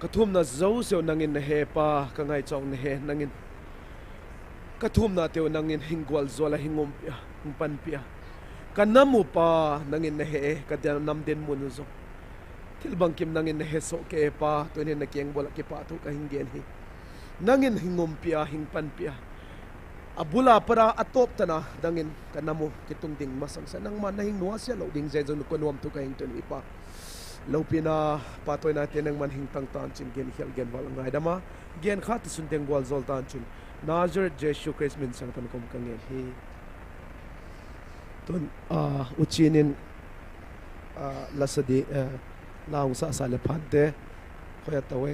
kathum na zo se nangin na he pa ka ngai chong na he nangin kathum na teu nangin hingwal zola hingom pia pan pia kanamu pa nangin na he ka nam den mun zo tilbang kim nangin na he so ke pa tun hian na keng bola ke pa tu ka hingen hi nangin hingom pia hing pan pia abula para atop tana dangin kanamu kitung ding masang sanang manahing nuwa siya lo ding zezon ko nuam tu kaing tun ipa lo pina patoy natin ang manhing tang tan chin gen hel gen wal ngai dama gen khat sundeng wal zol tan chin Nazar Jesu Christ min sang tan kom kangen hi tun uchinin lasadi laung sa sale phante khoya tawe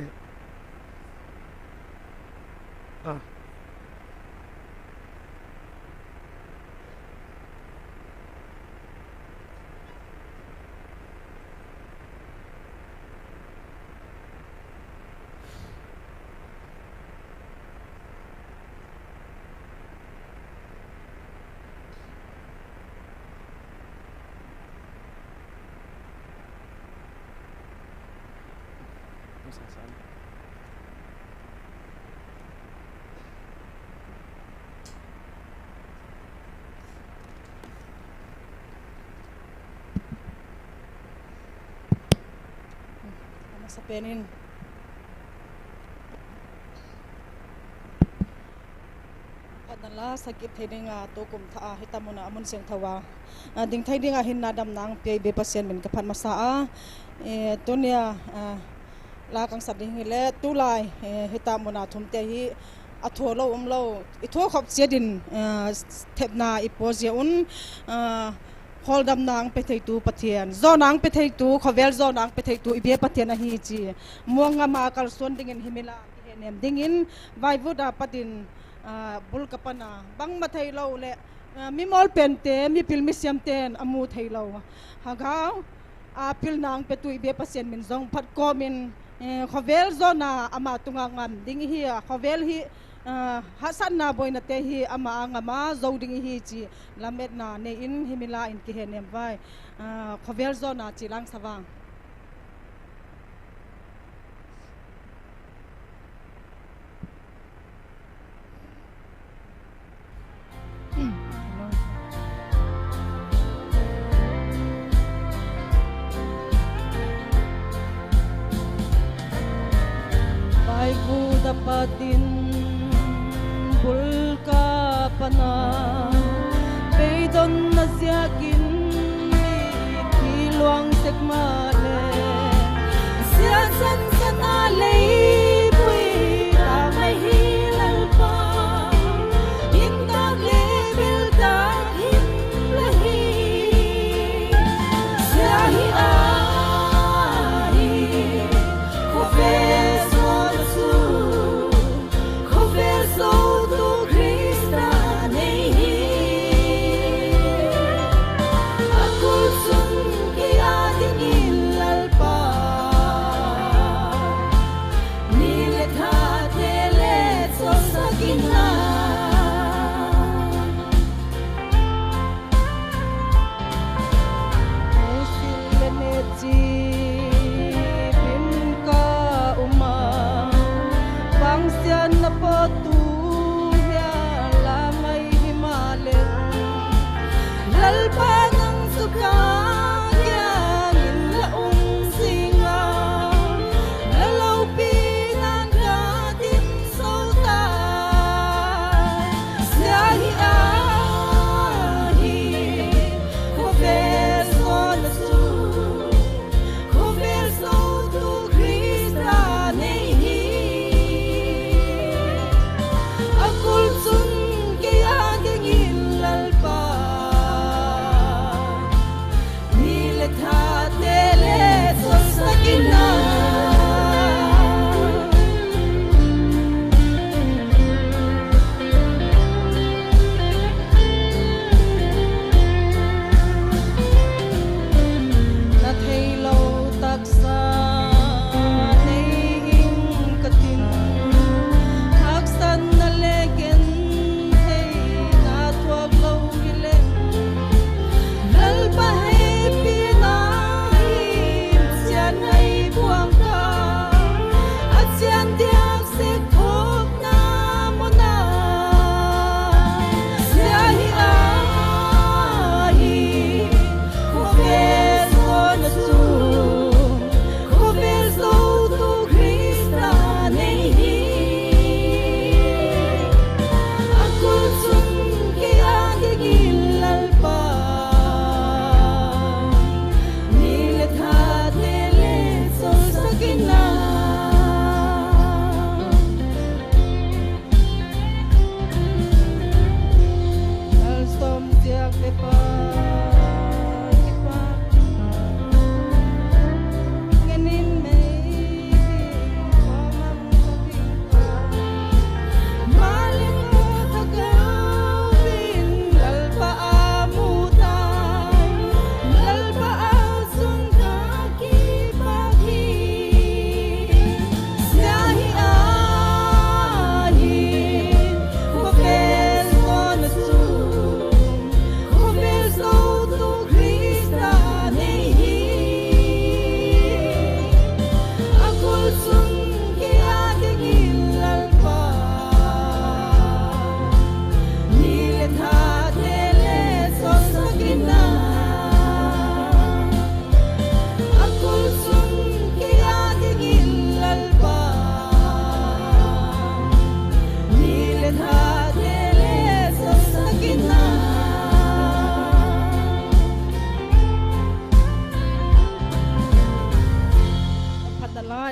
sa penin adala sakit hedinga to kum tha hitamuna amun seng thawa ding thaidinga hinna dam nang pe pasien min kapan masaa tonia la kang sading le tulai hitamuna thumte hi atholo umlo itho khop chedin thepna ipozia un khol dam nang pe thei tu pathian zo nang pe thei tu khovel zo nang pe thei tu ibe pathian a hi chi muanga ma kal son dingin himila ki nem dingin vai vuda patin bul kapana bang ma thei lo le mi mol pen te mi pil mi siam ten amu thei lo hagaw pil nang pe tu ibe pasien min zong phat ko min khovel zo na ama tunga ngam ding hi khovel hi hasan na boy na te hi ama angama zoding hi chi lamet na ne in himila in ki henem vai khovel zo na chi lang sawang bai bu dapatin bulka pana peidon na siakin kiluang sekmale siasan sanale pui ta mai hilal pa inta level da hin lahi siahi ai confesso su confesso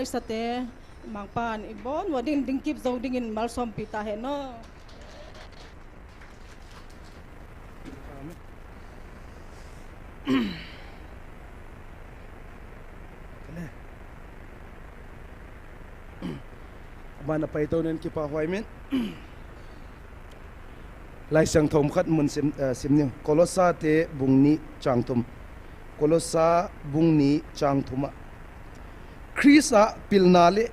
sate mangpan ibon wadin dingkip zo dingin mal SONGPI ta he no mana pa ito nen ki pa huai min lai sang thom khat mun sim ni kolosa te bungni changtum kolosa bungni changthuma krisa pilnale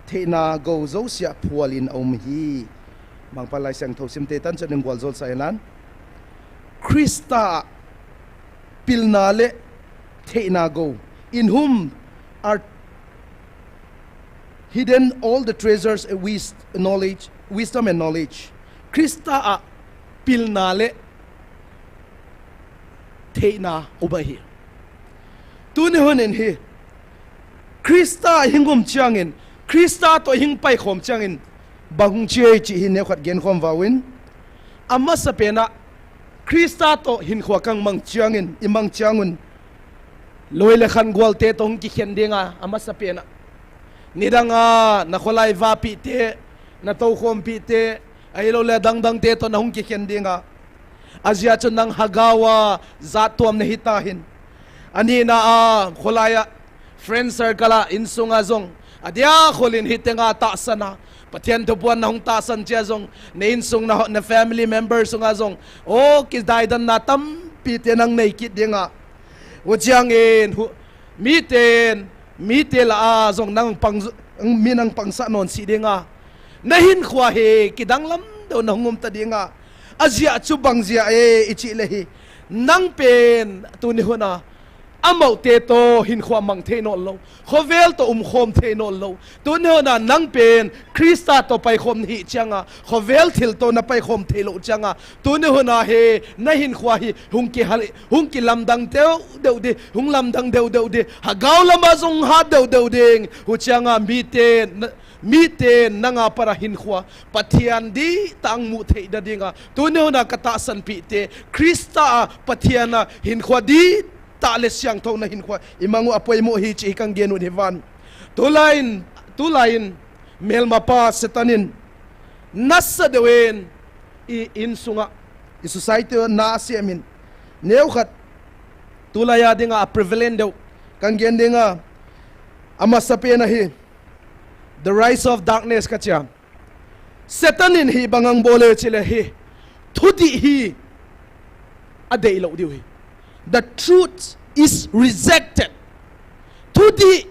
theina go zo sia phualin om hi mangpa lai sang tho sim te tan chaning gwal zol sa elan krista pilnale theina go in whom are hidden all the treasures of wisdom and knowledge. Krista a pilnale theina ubahi. Tuni honen hi. Krista hingum changin. Krista to hing pai khom changin. Bahung chie chi hin ne khat gen khom wawin. Amma sapena Krista to hin khwa kang mang changin imang changun. Loile khan gwal te tong ki khen dinga amma sapena. Nidanga na kholai va pi te na to khom pi te ai lo le dang te to na hung ki khen dinga azia chun nang hagawa za tuam na hitahin ani na kholaya friend circle insunga zong adia kholin hitenga ta sana pathian to buan na hung ta san che zong ne insung na family members sunga zong o ki dai dan na tam pi te nang nei ki dinga ujiang in mi te la zong nang pang minang pangsa non si dinga nahin khwa he kidang lam do na ngum ta dinga azia chu bangzia ichi lehi nang pen tu ni hona amau te to hin khwa mang the no lo khovel to khom the no lo tu ni hona nang pen krista to pai khom hi changa khovel thil to na pai khom the lo changa tu ni hona he nahin khwa hi hung ki lam dang deu de hung lam dang deu de ha gaw lama zong ha deu ding hu changa mi te nanga para hin khwa pathian di tang mu thei da dinga tu ne na kata san pi te krista pathiana hin khwa di ta le siang tho na hin khwa imangu apoi mo hi chi kang genu ni van tu lain mel ma pa setanin nassa dewen in sunga i society na siamin neu khat tu la ya dinga prevalent deu kang gen dinga ama sape na hi the rise of darkness kachya setanin hi bangang bole chile hi thudi hi adei lo diu hi the truth is rejected thudi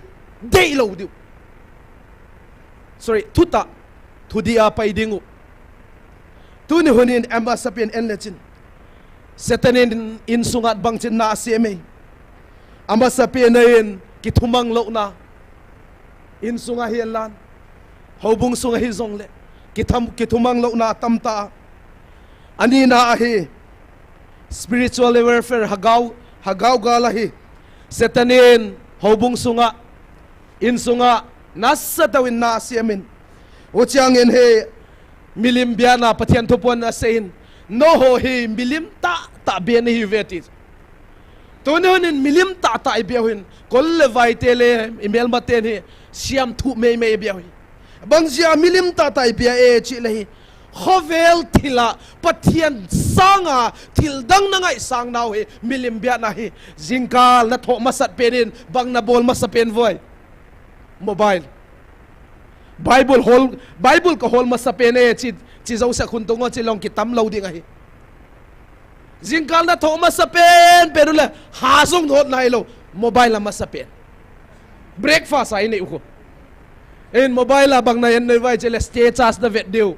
dei lo diu sorry thudi a pai dingu tuni honin amba sapien enlechin setanin in sungat bangchin na aseme amba sapien in kithumang lo na in sunga hilan hobung sunga hi zongle kithumang lo na tamta ani na ahi spiritual warfare hagaw gala hi setanin hobung sunga in sunga nasa tawin na siamin uchiang in he milim biana pathian thupon na sein no ho hi milim ta ben hi vetis tononin milim ta ibiawin kolle vaitele email maten hi siam thu me biawi bangzia milim ta ibia chi lehi khovel thila pathian sanga thil dang na ngai sang naw he milim bia na hi jingkal na tho masat penin bang na bol masapen voi mobile bible ko hol masapen chi zo sa khun tongo chi long ki tam lo ding hi jingkal na tho masapen perula ha song thot nai lo mobile masapen breakfast ai nei ko en mobile bang na yan nei vai chele status da vet deu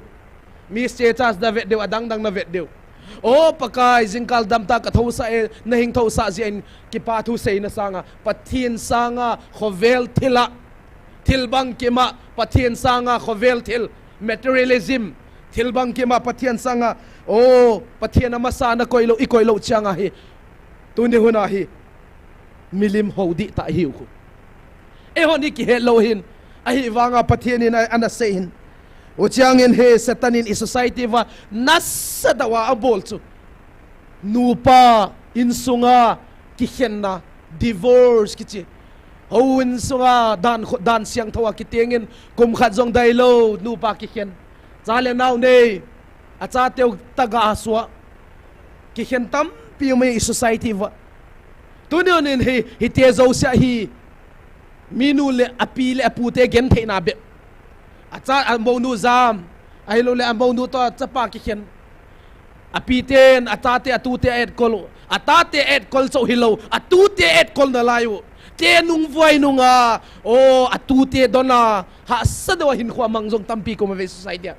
mi status da vet deu adang na vet deu o pakai jingkal damta ka thosa na hing thosa ji en ki pa thu sei na sanga pathin sanga khovel thil bang ki ma pathin sanga khovel thil materialism thil bang ki ma pathin sanga o pathin ama sa na ikoilo changa hi tuni huna hi milim hodi ta hiu ko e honi ki hello hin ahi wanga pathin in ana sein uchiang in he satanin i society wa nasadawa abol chu nupa insunga ki henna divorce kichi howin sunga dan siang thawa ki tengin kum khat jong dailo nupa ki hen chale naw nei acha teu taga aswa ki hen tam pi me i society wa tu ne nin hi te zo sia hi minu le api le apu te gen the na be acha ambo nu zam ai lo le ambo nu to chapa ki khen api ten atate atute et kol atate et kol so hilo atute et kol na layo te nung voi nunga o atute dona ha sadawa hin khwa mangjong tampi ko me society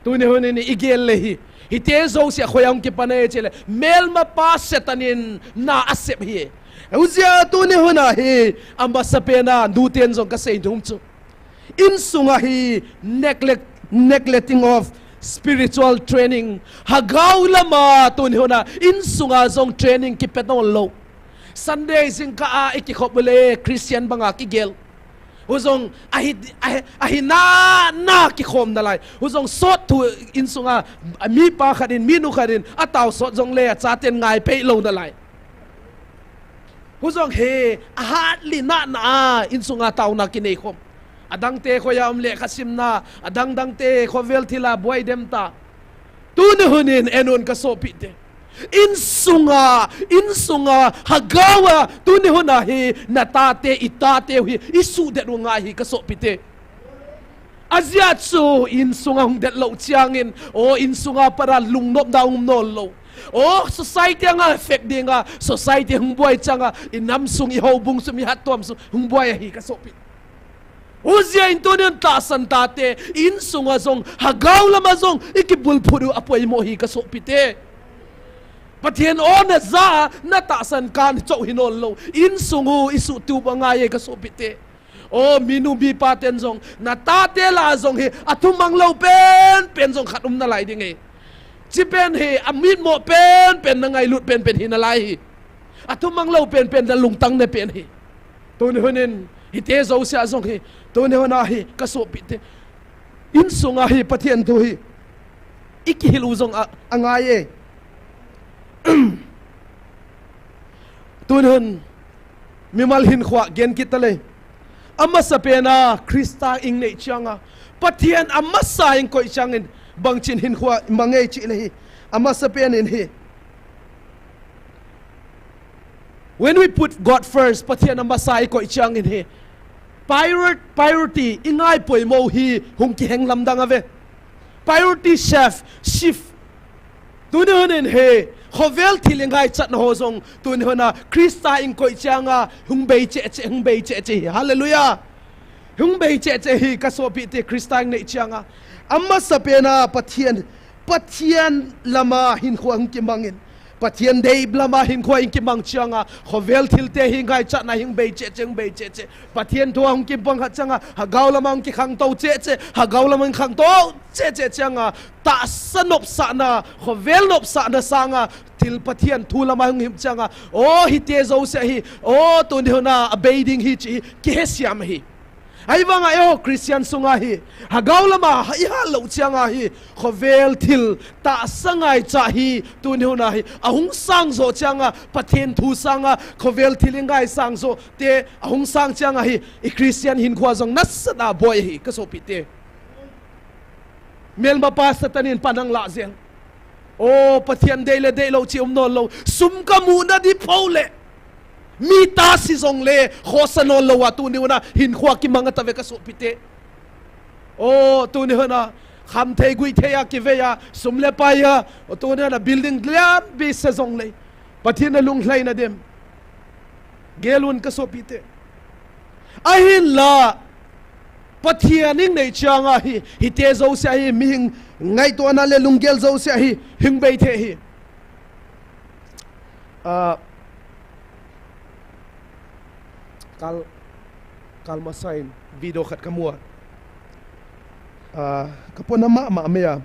tu ne honen igel le hi te zo sia khoyam ki panay chele mel ma pas setanin na asep hi uzia tu ne hona hi amba sapena duten zong ka sei dum chu in sunga hi neglecting of spiritual training hagaw lama tu ne hona in sunga zong training ki peton lo Sunday sing ka ikikhopule Christian banga ki gel huzong ahi na ki khom na lai huzong sot tu in sunga mi pa khadin minu khadin ataw sot jong le chaten ngai pe lo na lai huzong he ahatli na in sunga taw na kinai khom adang te khoyam le khasim na adang dang te khovel thila boy dem ta tu ne hunin enon ka so pi te in sunga hagawa tu ne hona hi natate itate hi isu det nga hi ka so pite azia chu in sunga hung det lo chiangin o in sunga para lungnop daung nol lo o society nga effect dinga society hung boy changa inam sung i hobung sumi hatom su hung boy hi ka so pite uzia intonen ta santate in sunga zong hagaw lama zong ikibul phudu apoy mo hi ka so pite pathian ona za na ta san kan chau hinol lo in sungu isu tu bangai ka sopite o minu bi paten zong na ta te la zong he athumang lo pen zong khatum na lai ding he chi pen he amit mo pen na ngai lut pen hin na lai hi athumang lo pen da lungtang ne pen hi to ne honen hi te zo sia zong he to ne hona hi ka sopite in sunga hi pathian tu hi ikihilu zong angai tunun mimal hin khwa gen kitale amma sapena krista ing nei changa pathian amma sa ing koi changin bangchin hin khwa mangai chi lehi amma sapen in hi when we put God first pathian amma sa ing koi changin hi priority ingai poi mo hi hung ki heng lam dang ave priority shift tunen he khovel thilingai chat na hozong tun hona krista in koi changa hungbei che hallelujah hungbei che hi kasopi te krista nei changa amma sapena pathian lama hin khwang ki mangin pathian dei blama hin khwang ki mang changa khovel thil te hi ngai chat na hungbei che pathian to hung ki bang ha changa hagaw lamang ki khang to che hagaw lamang khang to che changa ta sanop sa na khovel nop sa na sanga til pathian thula ma him changa o hi te zo se hi o to ni na abiding hi chi ki hesiam hi ai wanga eo Christian sunga hi hagaw lama ha lo changa hi khovel til ta sangai cha hi tu ni na hi ahung sang zo changa pathian thu sanga khovel thilingai sang zo te ahung sang changa hi i Christian hin khwa jong nasada boy hi ka so pite mel ma pas tanin panang la zel o pathian de lo chi no lo sum ka mu na di phole mi ta si zong le khosanol lo wa tu ni na hin khwa ki manga ta ve ka so pite o tu ni na kham thei gui theya ki ve ya sum le pa ya o tu ni na building gliam bi se zong le pathian na lung hlai na dem gelun ka so pite a hin la pathianing nei changa hi te zo sia hi ming ngai to na le lungel zo sia hi hingbei the hi kal masain video khat kamua kapona ma meya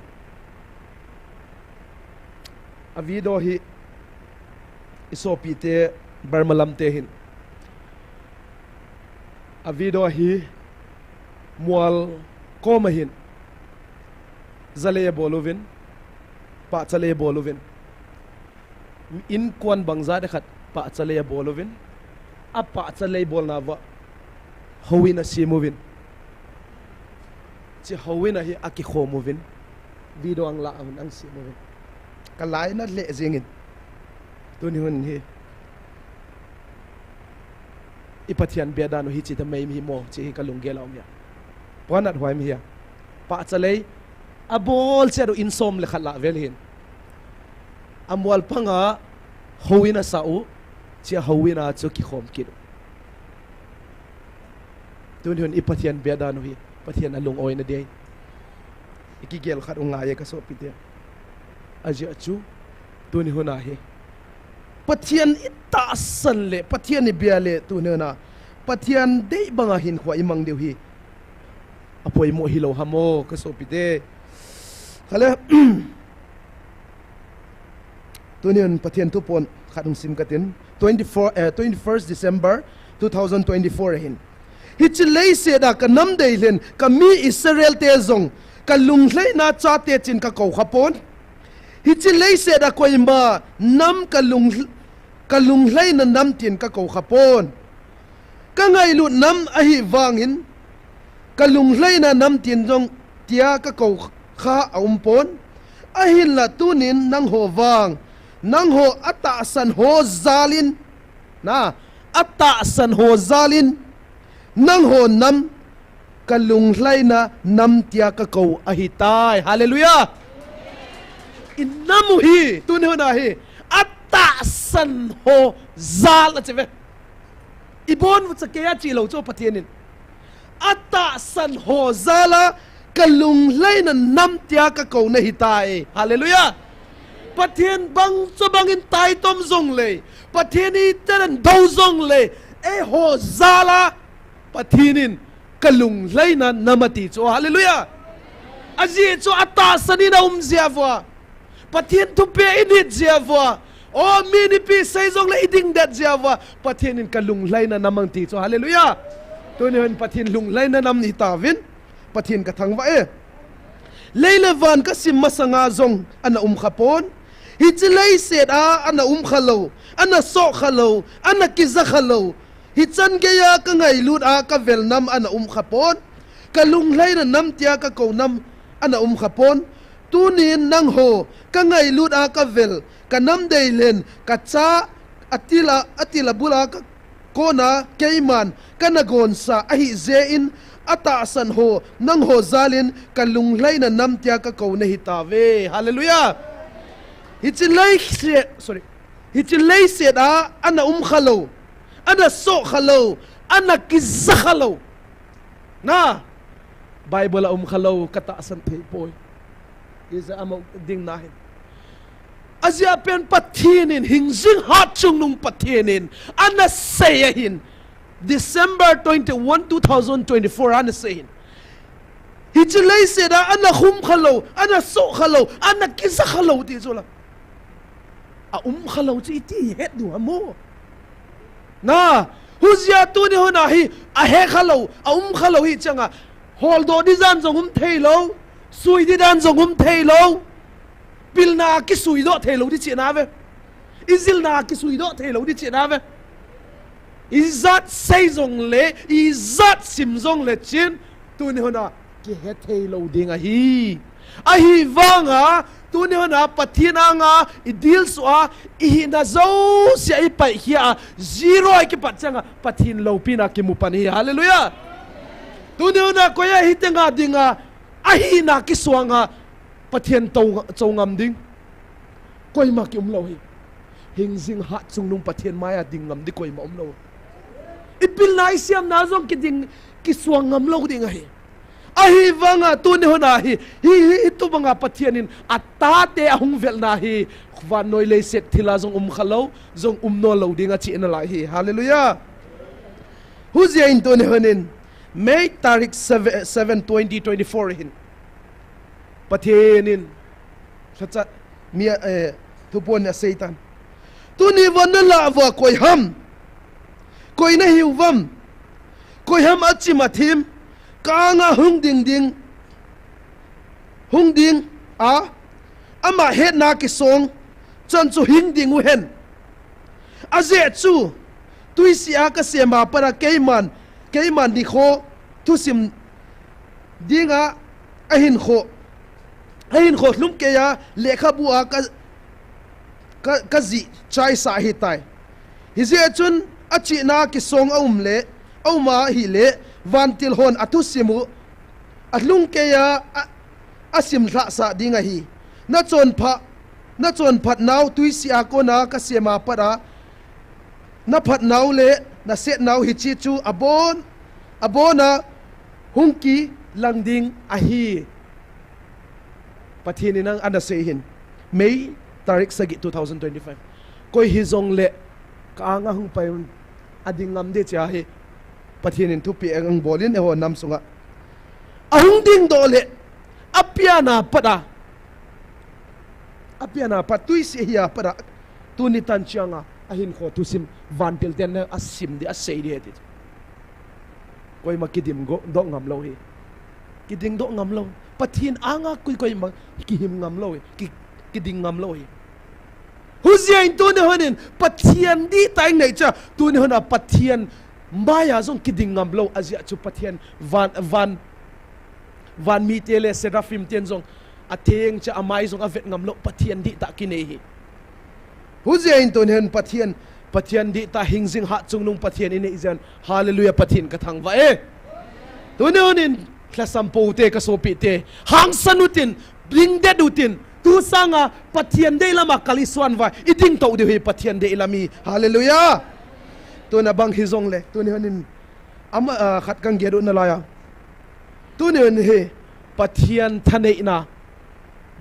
a video hi isopi te barmalam te hin a video hi mual komahin zale bolovin pa chale bolovin in kwan bangza de khat pa chale bolovin apa chale bolna wa howina simovin chi howina hi aki khomovin video ang la ang simovin kalai na le zingin tuni hun hi ipathian bedan hi chi ta mai mi mo chi ka lungge law mia panat hoi mi ya pa chalei abol che do insom le khala vel hin amwal panga hoina sau chia hoina chu ki khom ki tun hun ipathian bedan hi pathian alung oi na dei ikigel khat unga ye ka so pite aji achu tun huna hi pathian ita san le pathian ni biale tun na pathian dei banga hin khwa imang deu hi apoi mo hilo hamo ka so pite khala tunian pathian tu pon khatung sim katin 21st December 2024 hin hichilei se da ka nam dei len ka mi Israel te zong ka lunglei na cha te chin ka ko khapon hichilei se da koima nam ka lunglei na nam tin ka ko khapon ka ngai lu nam a hi wangin ka lunglei na nam tin zong tia ka ko kha aumpon a hin la tunin nang ho wang nang ho ata san ho zalin na ata san ho zalin nang ho nam kalung hlai na nam tia ka ko a hi tai hallelujah in namu hi tun ho na hi ata san ho zal acheve ibon vu chakeya chi lo cho pathianin ata san ho zala kalung hlai na nam tia ka ko na hi tai hallelujah pathian bang cho bangin tai tom zong le pathian i tan do zong le e ho zala pathinin kalung laina namati cho hallelujah aji cho ata sanina ziavwa pathin tu pe init ziavwa o mini pi sai zong le iding dat ziavwa pathinin kalung laina namang ti cho hallelujah to ne pathin lung laina nam ni tawin pathin ka thangwa e leilevan ka sim masanga zong ana khapon hichilei set a ana khalo ana so khalo ana kiza khalo hichan geya ka ngai lut a ka vel nam ana khapon ka lung hlai na nam tia ka ko nam ana khapon tunin nang ho ka ngai lut a ka vel ka nam dei len ka cha atila bula ka kona keiman kana gon sa a hi ze in ata san ho nang ho zalin ka lung hlai na nam tia ka ko na hitawe hallelujah hichilei se da ana khalo ana so khalo ana kiza khalo na bible khalo kata san thei poi is ama ding na hin azia pen pathinin hingjing hat chung nung pathinin ana sayin December 21 2024 ana sayin hichilei se da ana khum khalo ana so khalo ana kiza khalo ti zola a khalo chi ti het du amo na huzia tu ni hona hi a he khalo a khalo hi changa hol do di zan zong thailo sui di dan zong thailo pilna ki sui do thailo di chi na ve izil na ki sui do thailo di chi na ve izat sei zong le izat sim zong le chin tu ni hona ki he thailo dinga hi a hi wanga tu ni hona pathina nga idil swa I na zo sia I pai hia zero ki patchanga pathin lo pina ki mupani hallelujah tu ni hona koya hitenga dinga a hi na ki swanga pathian to chongam ding koi ma ki lo hi hingzing ha chungnung pathian maya dingam di koi ma lo ipil na siam na zong ki ding ki swangam lo ding hi ahi wanga tu ni hona hi tu banga pathianin atate ahung vel na hi khwan noi le set thila zong khalo zong no lo dinga chi na la hi hallelujah huzia in tu ni honin May tarik 7 2024 hin pathianin sacha mia tu pon na satan tu ni vanala wa koi ham koi na hiwam koi ham achi mathim kanga hung ding a ama het na ki song chan chu hing ding hen aze chu tuisia ka sema para keiman NIKHO tu sim dinga ahin kho hlum ke ya lekha bua ka zi chai sa hi tai hi ze chun achi na ki song le ma hi le vantil hon atu simu atlung ke ya asim thla sa dinga hi na chon phat naw tui si a ko na ka sema para na phat naw le na set naw hi chi chu abona hungki langding a hi pathin nang ana se hin Mei tarik sagi 2025 koi hi zong le ka anga hung pai ading ngam de cha hi pathin in thu pi ang bolin e ho nam sunga ahung ding do le apiana patui si hiya pada tuni tan chianga ahin kho tu sim van pil ten na asim de asei de ti koi makidim go do ngam lo hi kiding do ngam lo pathin anga koi ma ki him ngam lo ki kiding ngam lo hi huzia in tu ne honin pathian di tai nei cha tu ne hona pathian maya zong kiding ngam lo azia chu pathian van mi tele serafim ten zong ateng cha amai zong avet ngam lo pathian di ta kinei hi huzia in tu ne hen pathian di ta hingjing ha chungnung pathian ine izan hallelujah pathin ka thang wa e tu ne honin thlasam po te ka sopi te hang sanutin bring de dutin tu sanga pathian de lama kaliswan wa iding to de hi pathian de ilami hallelujah tu na bang hizong le tu ne honin ama khat kang gedu na la ya tu ne honin he pathian thane na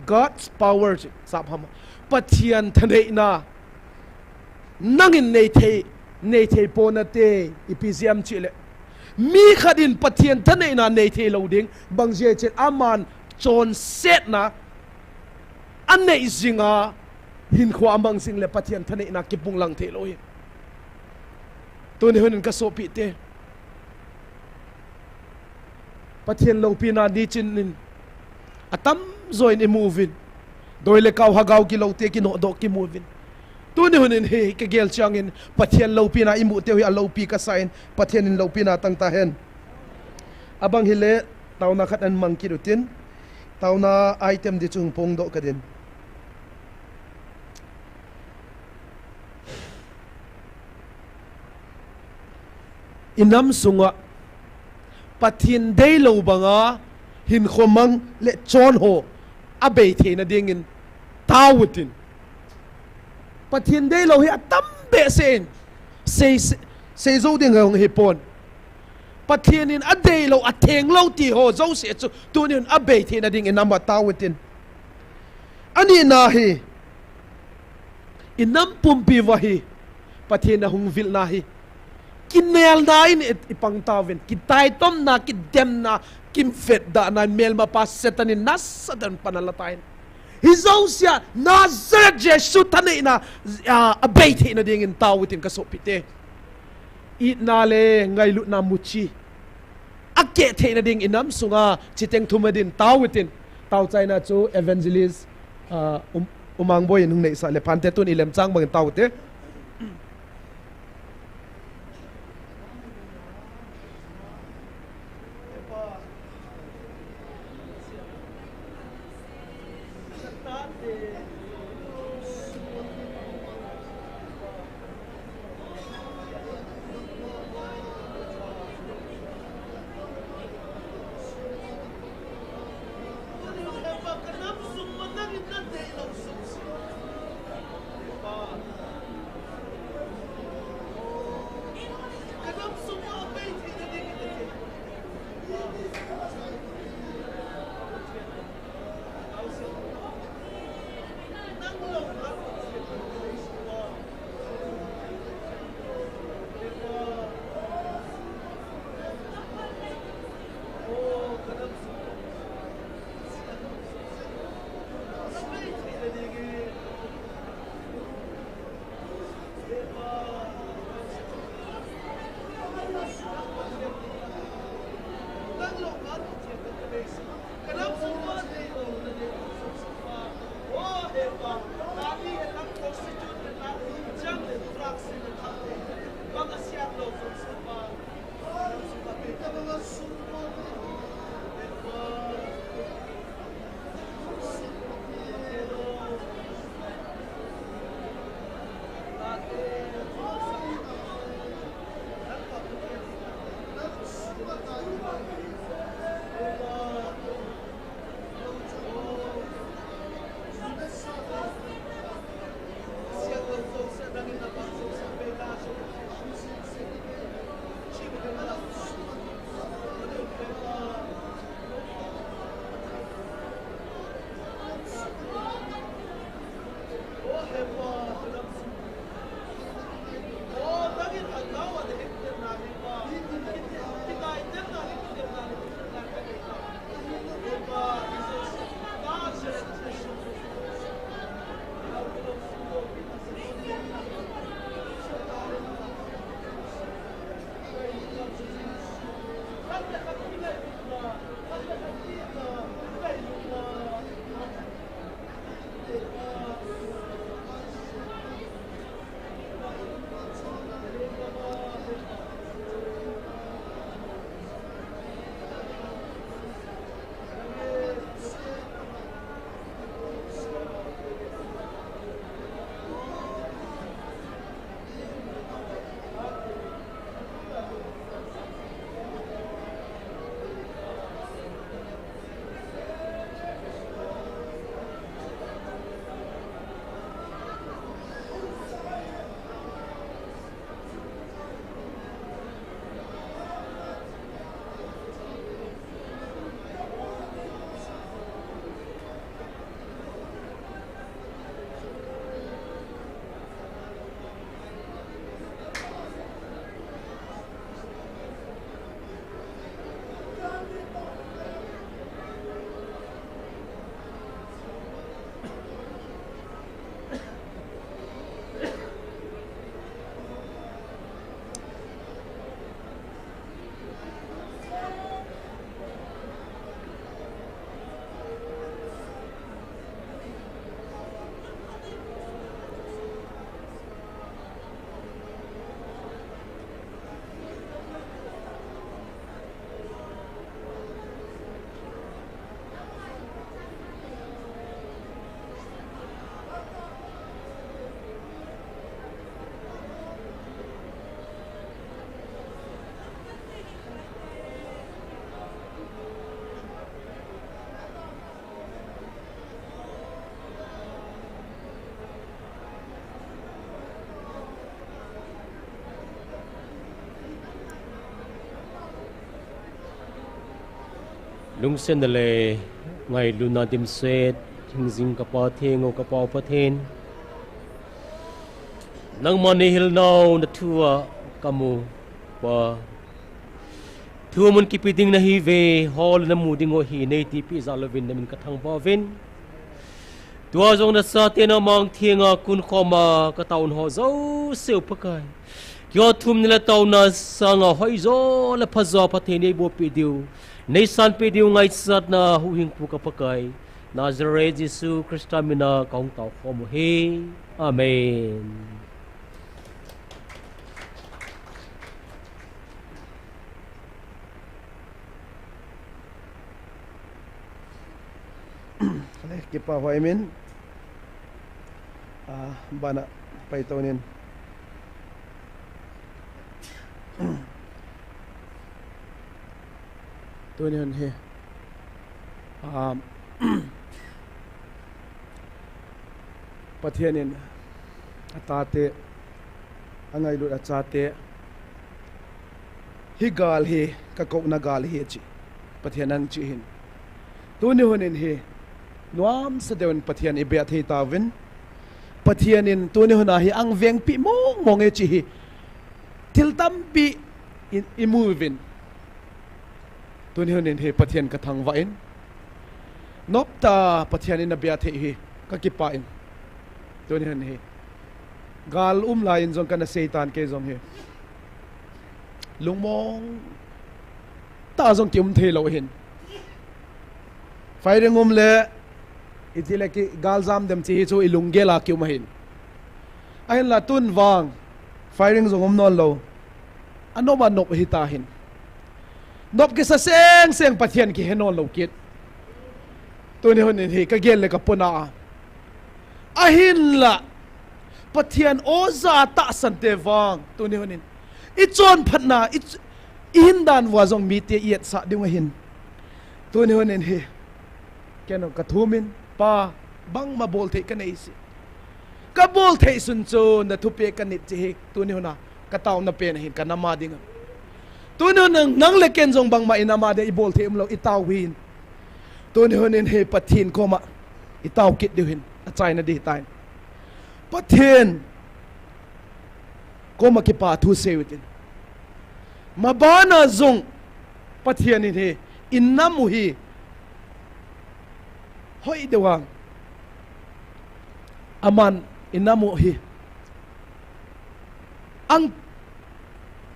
God's power sap ham pathian thane na nangin nei the pona te ipisiam chile mi khadin pathian thane na nei the loading bangje chet aman chon set na an nei zinga hin khwa amang sing le pathian thane na kipung lang the loi to ne honin ka sopi te pathian lo pina di chin nin atam zoin imovin doile kaw hagaw ki lo te ki no do ki movin tu ne honin he ke gel changin pathian lo pina imu te hi lo pi ka sain pathian in lo pina tang ta hen abang hile tauna khat an mang ki rutin tauna item di chung pong do ka din inam sunga pathin dei lo banga hin khomang le chon ho abei the na dingin tawutin pathin dei lo hi atam be sen sei zo ding ngong hi pon pathin in adei lo atheng lo ti ho zo se chu tunin abei the na ding in number tawutin ani na hi inam pumpi wa hi pathin na hung vil na hi kinel na in ipang tawin kitai tom na kidem na kim fet da na mel ma pas setanin nas sadan panalatain hizausia Nazareth Jesus tane na abate na ding in tawitin kasopite it na le ngai lut na muchi ake the na ding inam sunga chiteng thumadin tawitin taw china chu evangelist umang boy nung nei sa le phante tun ilem chang bang tawte lung sen le ngai luna dim set thing jing ka pa theng o ka pa pa then nang money hil no na thua kamu pa thua mun ki piting na hi ve hol na mu ding o hi nei ti pi za lovin na min ka thang ba vin tua jong na sa te na mang thienga kun khoma ka taun ho zo seu pakai kyo thum ni la taw na sanga hoi zo la phazo pathe nei bo pi diu nei san pi diu ngai sat na hu hing pu ka pakai Nazare Jesu Christa mina kaung taw khom he amen. Kipa ho amen. Bana paitonin. Tunin he. Pathianin atate angai lut achate hi gal hi ka ko na gal hi chi pathianan chi hin tuni honin hi nuam sa dewan pathian ibe thei tawin pathianin tuni hona hi ang veng pi mong e chi hi til tam pi in imuvin tuni honin hi pathian ka thang wa in nopta pathianin abia thei hi ka kipa in tuni hon hi gal lain zong kana seitan ke zong hi lungmong ta zong kim thei lo hin firing le itile ki gal zam dem chi chu ilungela ki mahin ahin la tun wang firing zong non lo anoma nop hi ta hin nop ki sa seng pathian ki henon lo kit tuni hon hi ka gel le ka puna ahin la pathian oza ta sante wang tuni honin ichon phatna in dan wa zong mi te yet sa ding hin tuni honin hi keno ka thumin pa bang ma bol the ka nei si ka bol the sun chu na thupe ka nit chi tuni hona ka taw na pen hin ka nama ding tuni nang le ken zong bang ma inama de i bol the lo i taw hin tuni honin he pathin ko ma i taw kit de hin a chai na di tai pathin ko ma ki pa thu sewitin mabana zong pathian in he innamu hi hoi dewang aman inamu hi ang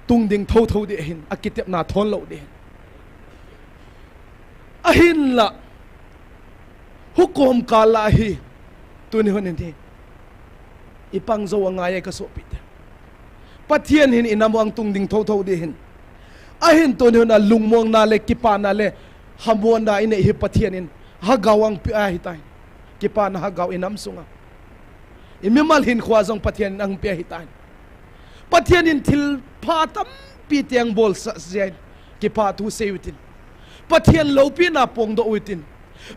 tung ding tho de hin akitep na thon lo de ahin la hukom kala hi tuni honin hi ipang zo angaya ka so pit pathian hin inamu ang tung ding tho de hin ahin tuni hona lungmong na le kipa na le hamon na ine hi pathian in hagawang pi ai tai kipa na hagaw inam sunga imimal hin khwazong pathian ang pi ai tai pathian in thil phatam pi tiang bol sa zai kipa thu seutin pathian lo pi na pong do uitin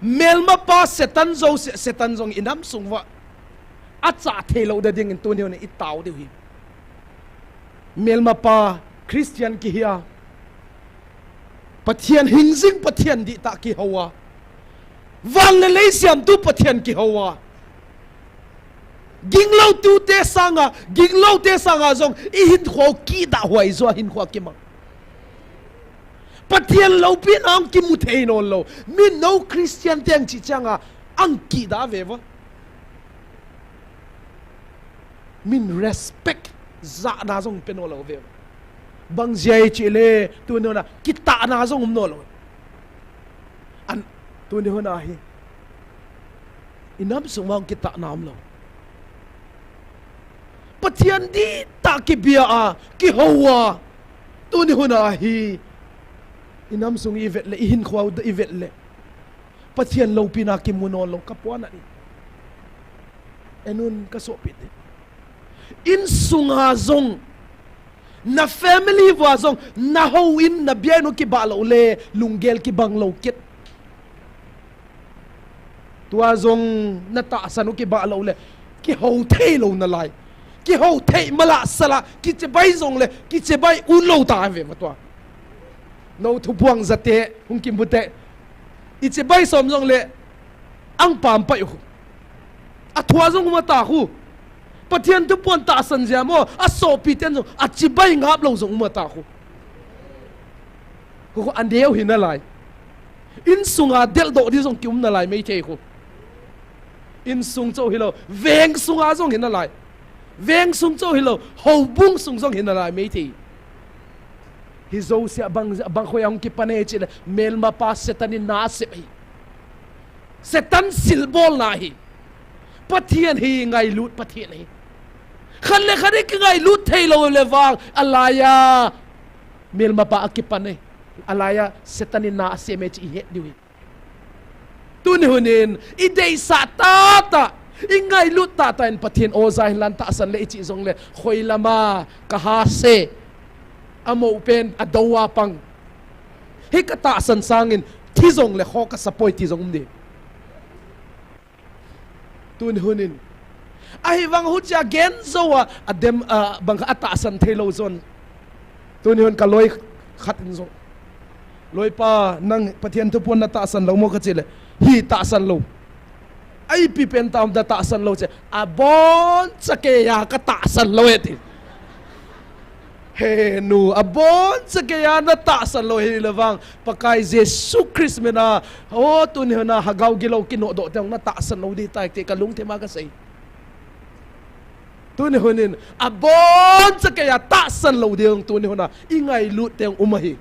melma pa setan zong inam sungwa acha thelo da ding in tuni ne itaw de hi melma pa christian ki hiya pathian hingzing pathian di ta ki hawa van le leisiam tu pathian ki hawa ginglo te sanga zong i hin kho ki da huai zo hin kho ki ma pathian lo pin ang ki mu thei non lo min no christian teng chi changa ang ki da ve wa min respect za na zong pen lo ve bang jai chi le tu no na kita na zong no lo an tu ni hona hi inam sumang kita nam lo pathian di ta ki bia a ki hawa tu ni hona hi inam sung ivet le ihin khwaw da ivet le pathian lo pina ki munon lo kapwana ni enun ka so pit in sunga zong na family wa zong na ho in na biano ki ba lo le lungel ki bang lo kit tua zong na ta sanu ki ba lo le ki ho thei lo na lai ki ho thei mala sala ki che bai zong le ki che bai un lo ta ve ma tua no thu buang zate hung kim bute ichi bai som jong le ang pam pai khu a thua jong ma ta khu pathian tu pon ta san ja mo a so pi ten jong a chi bai ngap lo jong ma ta khu khu an deu hin na lai in sunga del do di jong kyum na lai mei the khu in sung châu hilo veng sunga jong hin na lai veng sung châu hilo ho bung sung jong hin na lai mei the hi zo se bang khoyang ki pane chi mel ma pa setanin na se hi setan silbol na hi pathian hi ngai lut pathian hi khan le khari ki ngai lut thei lo le wang alaya mel ma pa ki pane alaya setanin na se me chi he diwi tun hunin idei sa ta ingai lut ta in pathian o zai lan ta san le chi zong le khoi lama ka ha se amo pen adawa pang hi ka ta san sangin thi zong le kho ka sapoi ti zong ni tun hunin ai wang hu cha gen zowa adem bang ata san thelo zon tun hun ka loi khat in zo loi pa nang pathian tu pon na ta san lo mo ka chile hi ta san lo ai pi pen tam da ta san lo che abon chake ya ka ta san lo eti he nu abon chake ya na ta san lo hi lawang pakai Jesus Christ mena o tu ni na hagaw gilaw kino do tang na ta san lo di ta te kalung te ma ka sai tu ni hunin abon chake ya ta san lo diong tu ni huna ingai lut teng umahi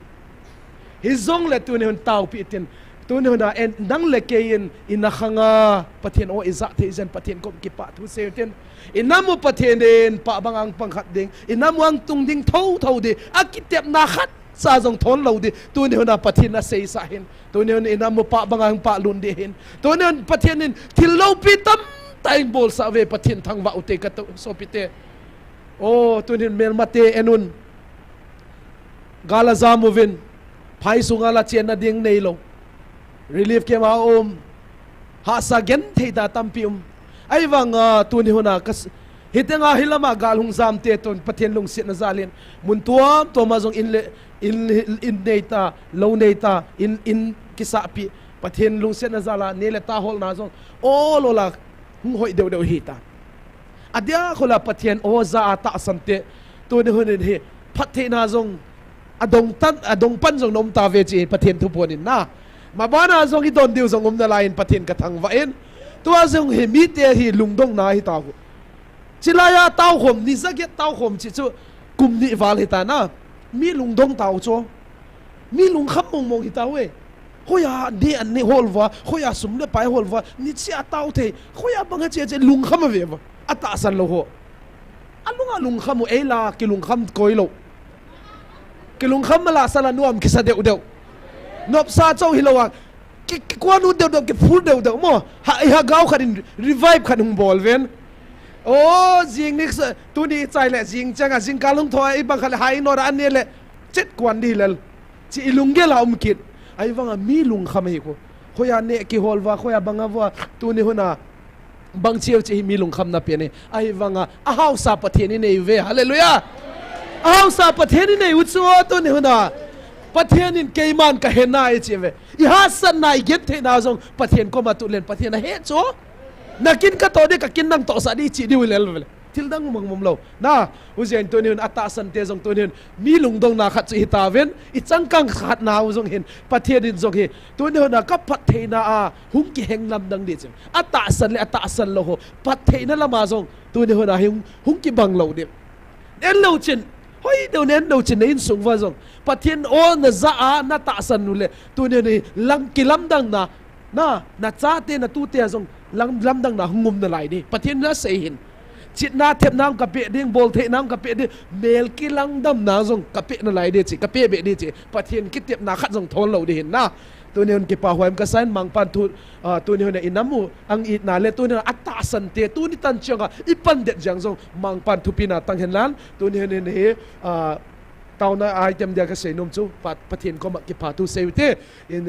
hi zong le tu ni hun tau pi tin tu ni huna en nang le ke in na khanga pathian o iza the zen pathian kom ki pa thu se ten inamu pathian den pa bangang pangkhat ding inamu ang tung ding thau de akitep na khat sa jong thon lo de tu ni huna pathian na sei sa hin tu ni hun inamu pa bangang pa lun de hin tu ni hun pathian in thil lo pi tam tai bol sa ve pathian thang wa ute ka so pi te o tu ni mel mate enun gala zamovin phai sunga la chen na ding nei lo relief ke ma ha sa gen thei da tampi ai wang tu ni huna kas hitenga hilama galhung zam te ton pathian lung sit na zalin mun tuam to ma jong in neita lo neita in kisa pi pathian lung sit na zala nele ta hol na jong o lola hung hoi deu hi ta adia khola pathian o za ata sante tu ni hunin hi phathe na jong adong pan jong nom ta ve chi pathian thu ponin na ma bana zong hi don diu zong na lain pathian ka thang va en tua zong he mi te hi lungdong na hi ta ku chilaya tau khom ni zaget tau khom chi chu kum ni wal hi ta na mi lungdong tau cho mi lung kham mong hi ta we hoya de an ni holwa hoya sum le pai holwa ni chi a tau the hoya banga che lung kham ve wa ata san lo ho alunga lung kham e la ki lung kham koi lo ki lung kham la sala nuam ki sa deu nop sa châu hilowa ki kwa nu deu ki phul deu mo ha gao kharin revive khan hung bol ven o jing nik tu ni chai le jing changa jing kalung thoi i bang khal hai no ra ne le chet kwan di lel chi ilungge la kit ai wanga mi lung kham hi ko khoya ne ki holwa khoya banga wa tu ni huna bang chiu chi mi lung kham na pe ne ai wanga a hau sa pathian ni nei ve hallelujah a hau sa pathian ni nei utsu tu ni huna pathian in keiman ka hena e chive I hasan na get the na jong pathian ko matulen pathian na he cho nakin ka to de ka kin nang to sa di chi di wel til dang mong lo na ujen to nin ata san te jong to nin mi lung dong na khat chi hitawen I changkang khat na jong hin pathian in jong he to nin na ka phat the na a hung ki heng lam dang di chem ata san lo ho phat the na lama jong to nin na hung ki bang lo de en lo chen hoi đâu nên đâu chỉ nên sung vào rồi, pathian o na za a na ta san nule, tu nên lang kilam dang na cha te na tu te rồi, lam dang na hungum na lai đi, pathian na say hin, chit na thep nam kape ding bol the nam kape ding, mel kilang dam na rồi, kape na lai đi chỉ, kape be đi chỉ, pathian kit tiap na khat rồi thon lo đi hin na. Tu nên cái pa hoem ka san mang pan tu nên inamu ang it na le tu nên ata san te tu ni tan changa ipan det jang jong mang pan thu pina tang hen lan tu nên he tauna item dia ka sei nom chu pathian ko ma ki pa tu sei te in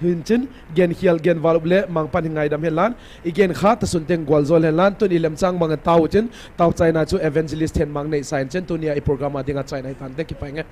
hin chin gen hial gen valble mang pan ngai dam hen lan igen kha ta sun teng gwal zol hen lan tu ni lem chang mang tau chen tau china chu evangelist hen mang nei sign chen tu ni I program adinga china tan te ki pa nge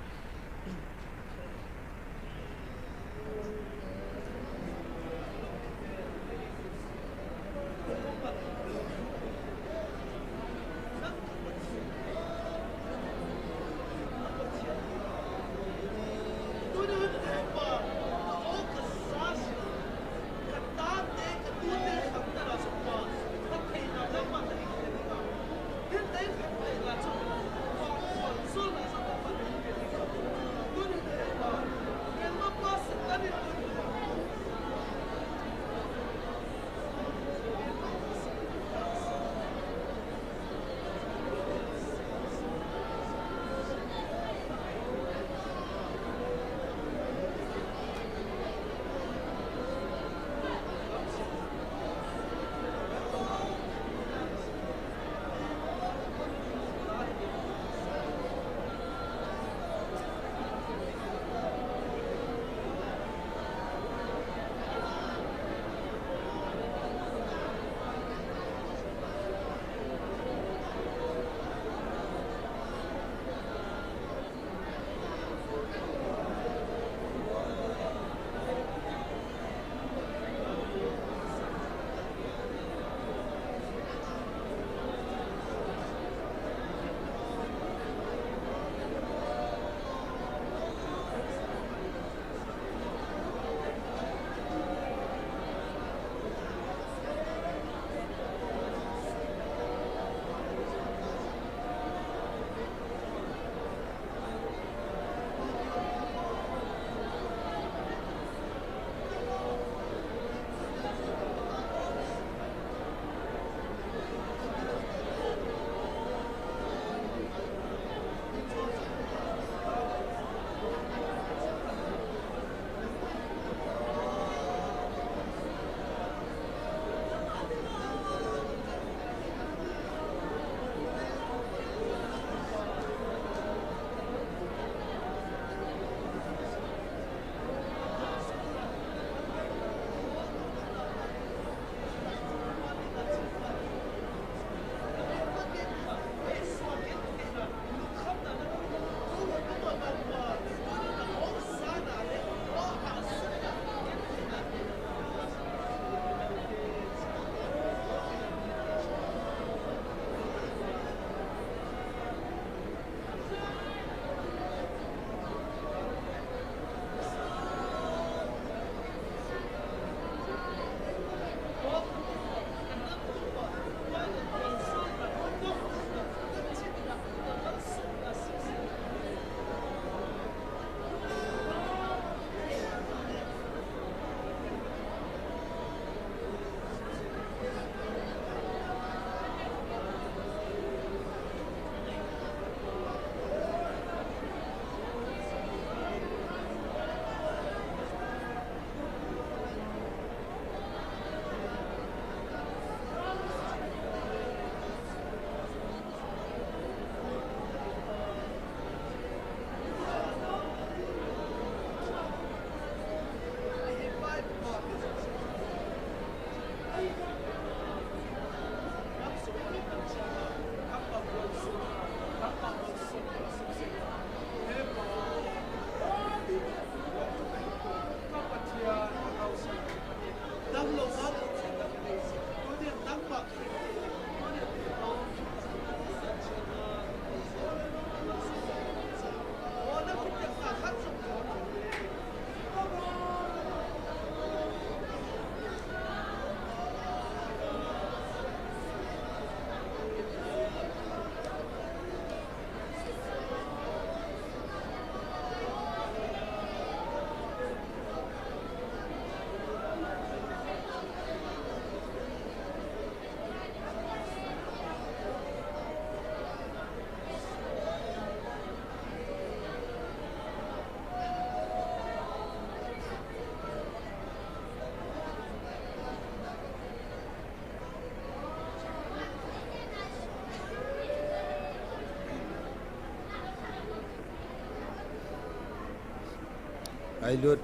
ai lut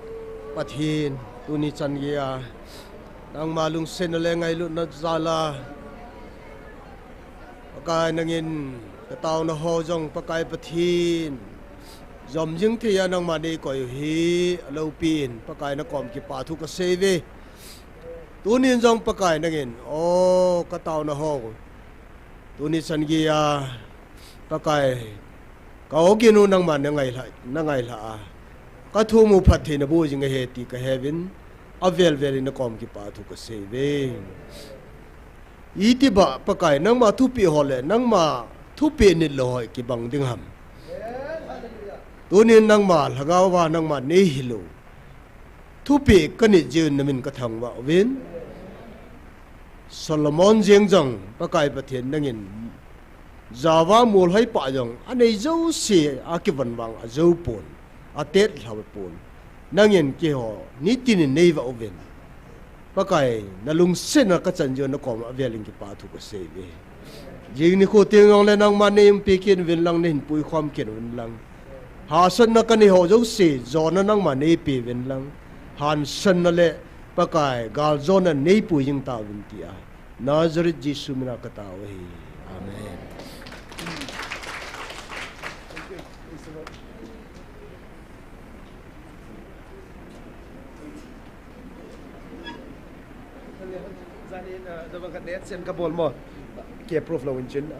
pathin tuni chan gia nang malung sen le ngai lut na zala pakai nangin katau na ho jong pakai pathin zom jing thia nang mani koi hi lo pin pakai na kom ki pa thu ka seve tunin jong pakai nangin o katau na ho tuni chan gia pakai ka oginu nang man na ngai la ka thu mu phathi na bu jing he ti ka heaven avel veli na kom ki pa thu ka seve iti ba pakai nang ma thu pi hole nang ma thu pi ni loi ki bang ding ham tunin nang ma lagaw wa nang ma ne hilu thu pi ka ni jin na min ka thang wa win Solomon jeng jang pakai pathian nangin Jawa mul hai pa jong anei zo si akivan wang a zo pon a tet hlaw pon nangin ki ho ni tin nei wa oven pakai nalung sen ka chan jo na kom aveling ki pa thu ko se ve jing ni ko ting ong le nang man ne im pekin wen lang nen pui khom ken wen lang ha san na ka ni ho zo se zo na nang man ne pe wen lang han san na le pakai gal zo na nei pui jing ta win ti a Nazareth Jesu mina ka ta we amen. Zanin dapat kat net sen kabol mo. Kia prof lawin jen